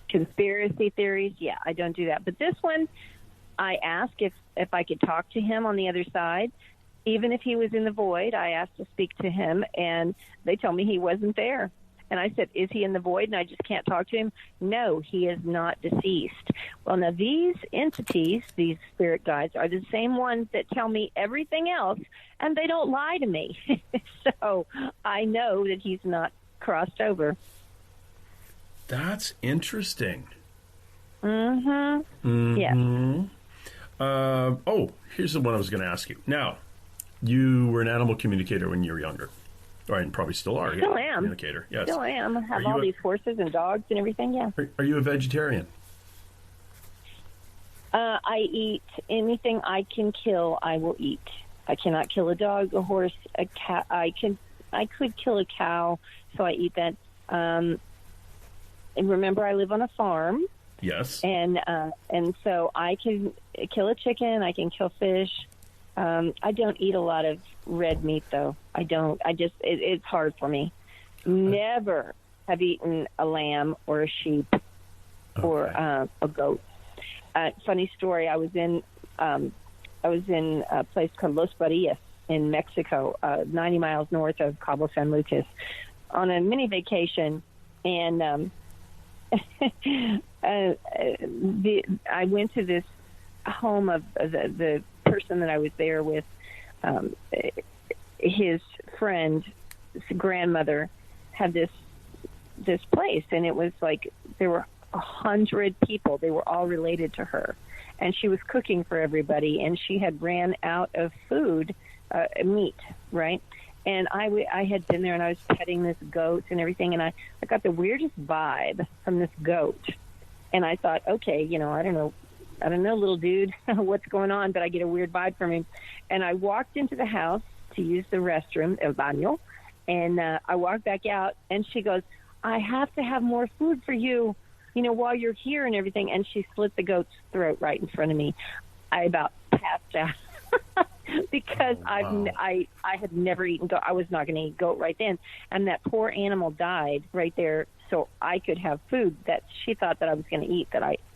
conspiracy theories. Yeah, I don't do that. But this one, I asked if I could talk to him on the other side. Even if he was in the void, I asked to speak to him, and they told me he wasn't there. And I said, is he in the void and I just can't talk to him? No, he is not deceased. Well, now these entities, these spirit guides, are the same ones that tell me everything else, and they don't lie to me. So I know that he's not crossed over. That's interesting. Mm-hmm. Yeah. Here's the one I was going to ask you. Now, you were an animal communicator when you were younger. Right, and probably still are. Still am. Communicator. Yes. Still am. I have all these horses and dogs and everything, yeah. Are you a vegetarian? I eat anything I can kill, I will eat. I cannot kill a dog, a horse, a cat. I could kill a cow, so I eat that. And remember, I live on a farm. Yes. And so I can kill a chicken, I can kill fish. I don't eat a lot of red meat, though. I don't. It's hard for me. Never have eaten a lamb or a sheep or a goat. Funny story. I was in a place called Los Barrias in Mexico, 90 miles north of Cabo San Lucas, on a mini vacation, and I went to this home of the person that I was there with. His friend, his grandmother, had this place, and it was like there were 100 people. They were all related to her, and she was cooking for everybody, and she had ran out of food, meat, right? And I had been there, and I was petting this goat and everything, and I got the weirdest vibe from this goat, and I thought, okay, I don't know, little dude, what's going on, but I get a weird vibe from him. And I walked into the house to use the restroom, el baño, and I walked back out, and she goes, I have to have more food for you, while you're here and everything. And she slit the goat's throat right in front of me. I about passed out because I had never eaten goat. I was not going to eat goat right then. And that poor animal died right there, so I could have food that she thought that I was going to eat.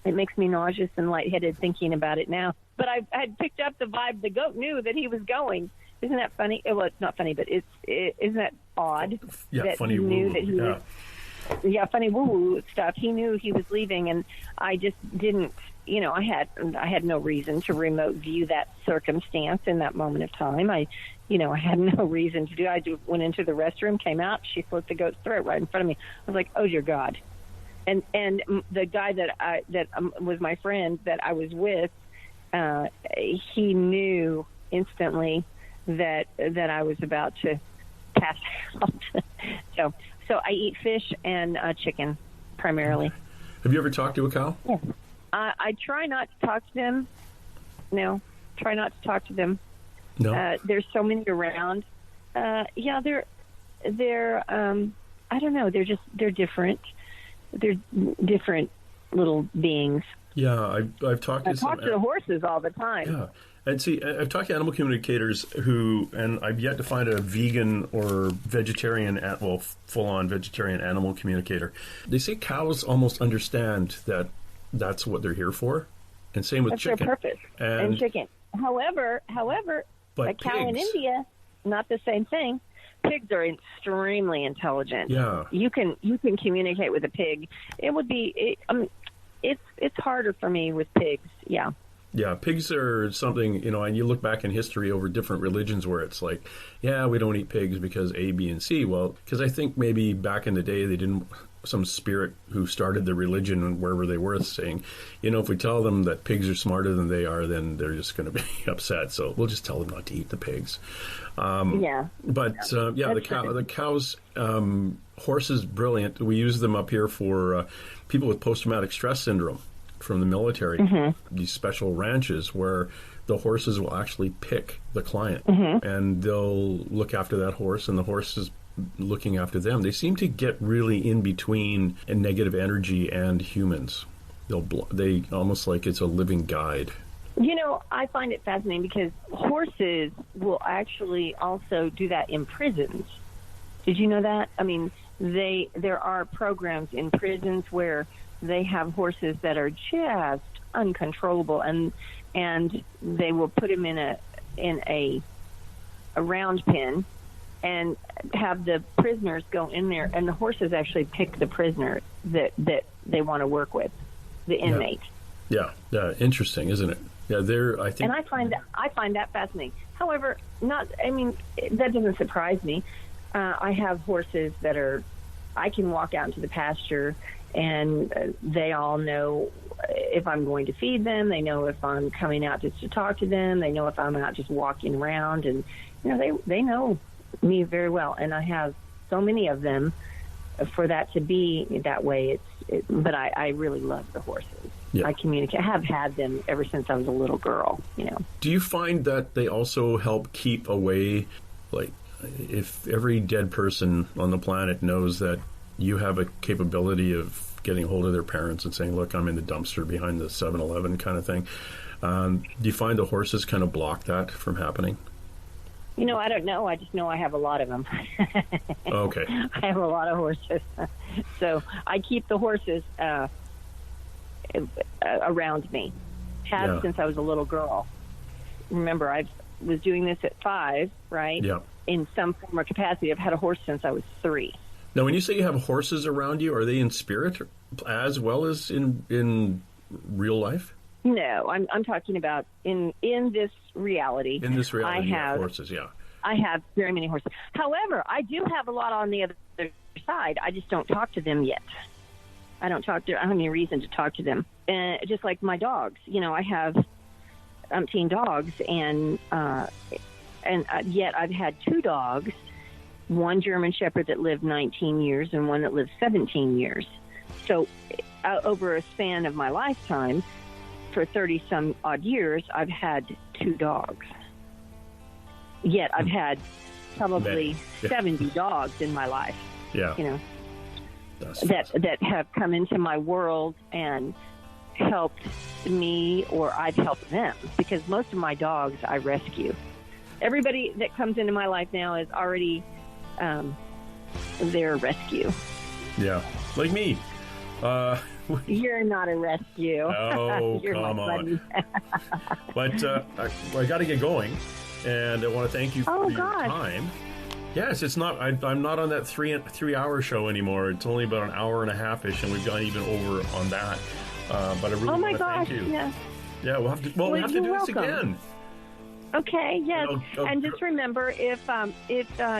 It makes me nauseous and lightheaded thinking about it now. But I had picked up the vibe. The goat knew that he was going. Isn't that funny? Well, it's not funny, but isn't that odd? Yeah, that funny he knew woo. that he was. Yeah, funny woo-woo stuff. He knew he was leaving, and I just didn't. I had no reason to remote view that circumstance in that moment of time. I had no reason to do it. I just went into the restroom, came out, she slit the goat's throat right in front of me. I was like, oh, dear God. And the guy that was my friend that I was with, he knew instantly that I was about to pass out. So I eat fish and chicken primarily. Have you ever talked to a cow? Yeah. I try not to talk to them. No, try not to talk to them. No. There's so many around. Yeah, they're. I don't know. They're different. They're different little beings. Yeah, I've talked to talk to the horses all the time. Yeah. And see, I've talked to animal communicators and I've yet to find a vegan or vegetarian, full-on vegetarian animal communicator. They say cows almost understand that that's what they're here for, and same with chicken. That's their purpose. And chicken. However, a cow in India, not the same thing. Pigs are extremely intelligent. Yeah, you can communicate with a pig. It would be. It's harder for me with pigs. Yeah. Yeah, pigs are something, and you look back in history over different religions where it's like, yeah, we don't eat pigs because A, B, and C. Well, because I think maybe back in the day some spirit who started the religion and wherever they were saying, if we tell them that pigs are smarter than they are, then they're just going to be upset. So we'll just tell them not to eat the pigs. Yeah. But the cows, horses, brilliant. We use them up here for people with post-traumatic stress syndrome from the military, these special ranches where the horses will actually pick the client and they'll look after that horse and the horse is looking after them. They seem to get really in between a negative energy and humans. They almost like it's a living guide. I find it fascinating because horses will actually also do that in prisons. Did you know that? I mean, there are programs in prisons where they have horses that are just uncontrollable, and they will put them in a round pen and have the prisoners go in there, and the horses actually pick the prisoner that they want to work with, the inmate. Yeah, interesting, isn't it? Yeah, I think, and I find that fascinating. However, that doesn't surprise me. I have horses that are I can walk out into the pasture, and they all know if I'm going to feed them. They know if I'm coming out just to talk to them. They know if I'm out just walking around, and they know me very well. And I have so many of them for that to be that way. But I really love the horses. Yeah. I communicate. I have had them ever since I was a little girl. Do you find that they also help keep away, like, if every dead person on the planet knows that you have a capability of getting hold of their parents and saying, look, I'm in the dumpster behind the 7-Eleven kind of thing, do you find the horses kind of block that from happening? I don't know. I just know I have a lot of them. Okay. I have a lot of horses. So I keep the horses around me. Have since I was a little girl. Remember, I was doing this at 5, right? Yeah. In some form or capacity. I've had a horse since I was 3. Now, when you say you have horses around you, are they in spirit as well as in real life? No, I'm talking about in this reality. In this reality, I have horses, yeah. I have very many horses. However, I do have a lot on the other side. I just don't talk to them yet. I don't have any reason to talk to them. Just like my dogs. I have umpteen dogs, and yet I've had 2 dogs, one German Shepherd that lived 19 years and one that lived 17 years. So over a span of my lifetime, for 30-some odd years, I've had 2 dogs. Yet I've had probably 70 dogs in my life. Yeah. That have come into my world and helped me, or I've helped them, because most of my dogs I rescue. Everybody that comes into my life now is already their rescue. Yeah, like me. You're not a rescue. Oh, come on. But I got to get going, and I want to thank you for your time. Yes, it's not. I'm not on that 3-hour show anymore. It's only about an hour and a half-ish, and we've gone even over on that. But I really want to thank you. Yeah. Yeah, we'll have to. Well, we have to do this again. Okay. Yes. And just remember, if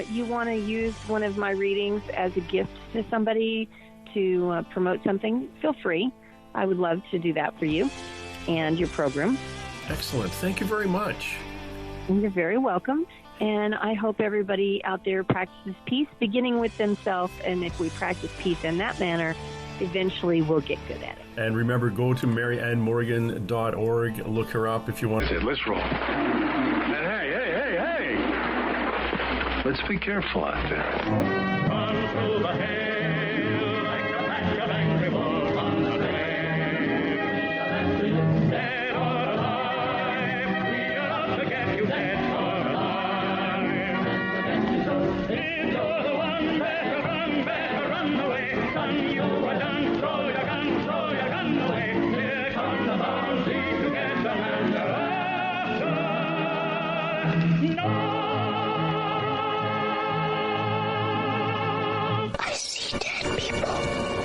you want to use one of my readings as a gift to somebody to promote something, feel free. I would love to do that for you and your program. Excellent. Thank you very much. You're very welcome. And I hope everybody out there practices peace, beginning with themselves. And if we practice peace in that manner, eventually we'll get good at it. And remember, go to MaryAnnMorgan.org. Look her up if you want. Let's roll. And hey. Let's be careful out there. Run through the hail like a pack of angry wolves on the trail. Dead or alive, we are out to get you, dead or alive. If you're the one, better run away. Son, you are done, throw your gun away. Here comes the bounty to get the man you're after. No! I see dead people.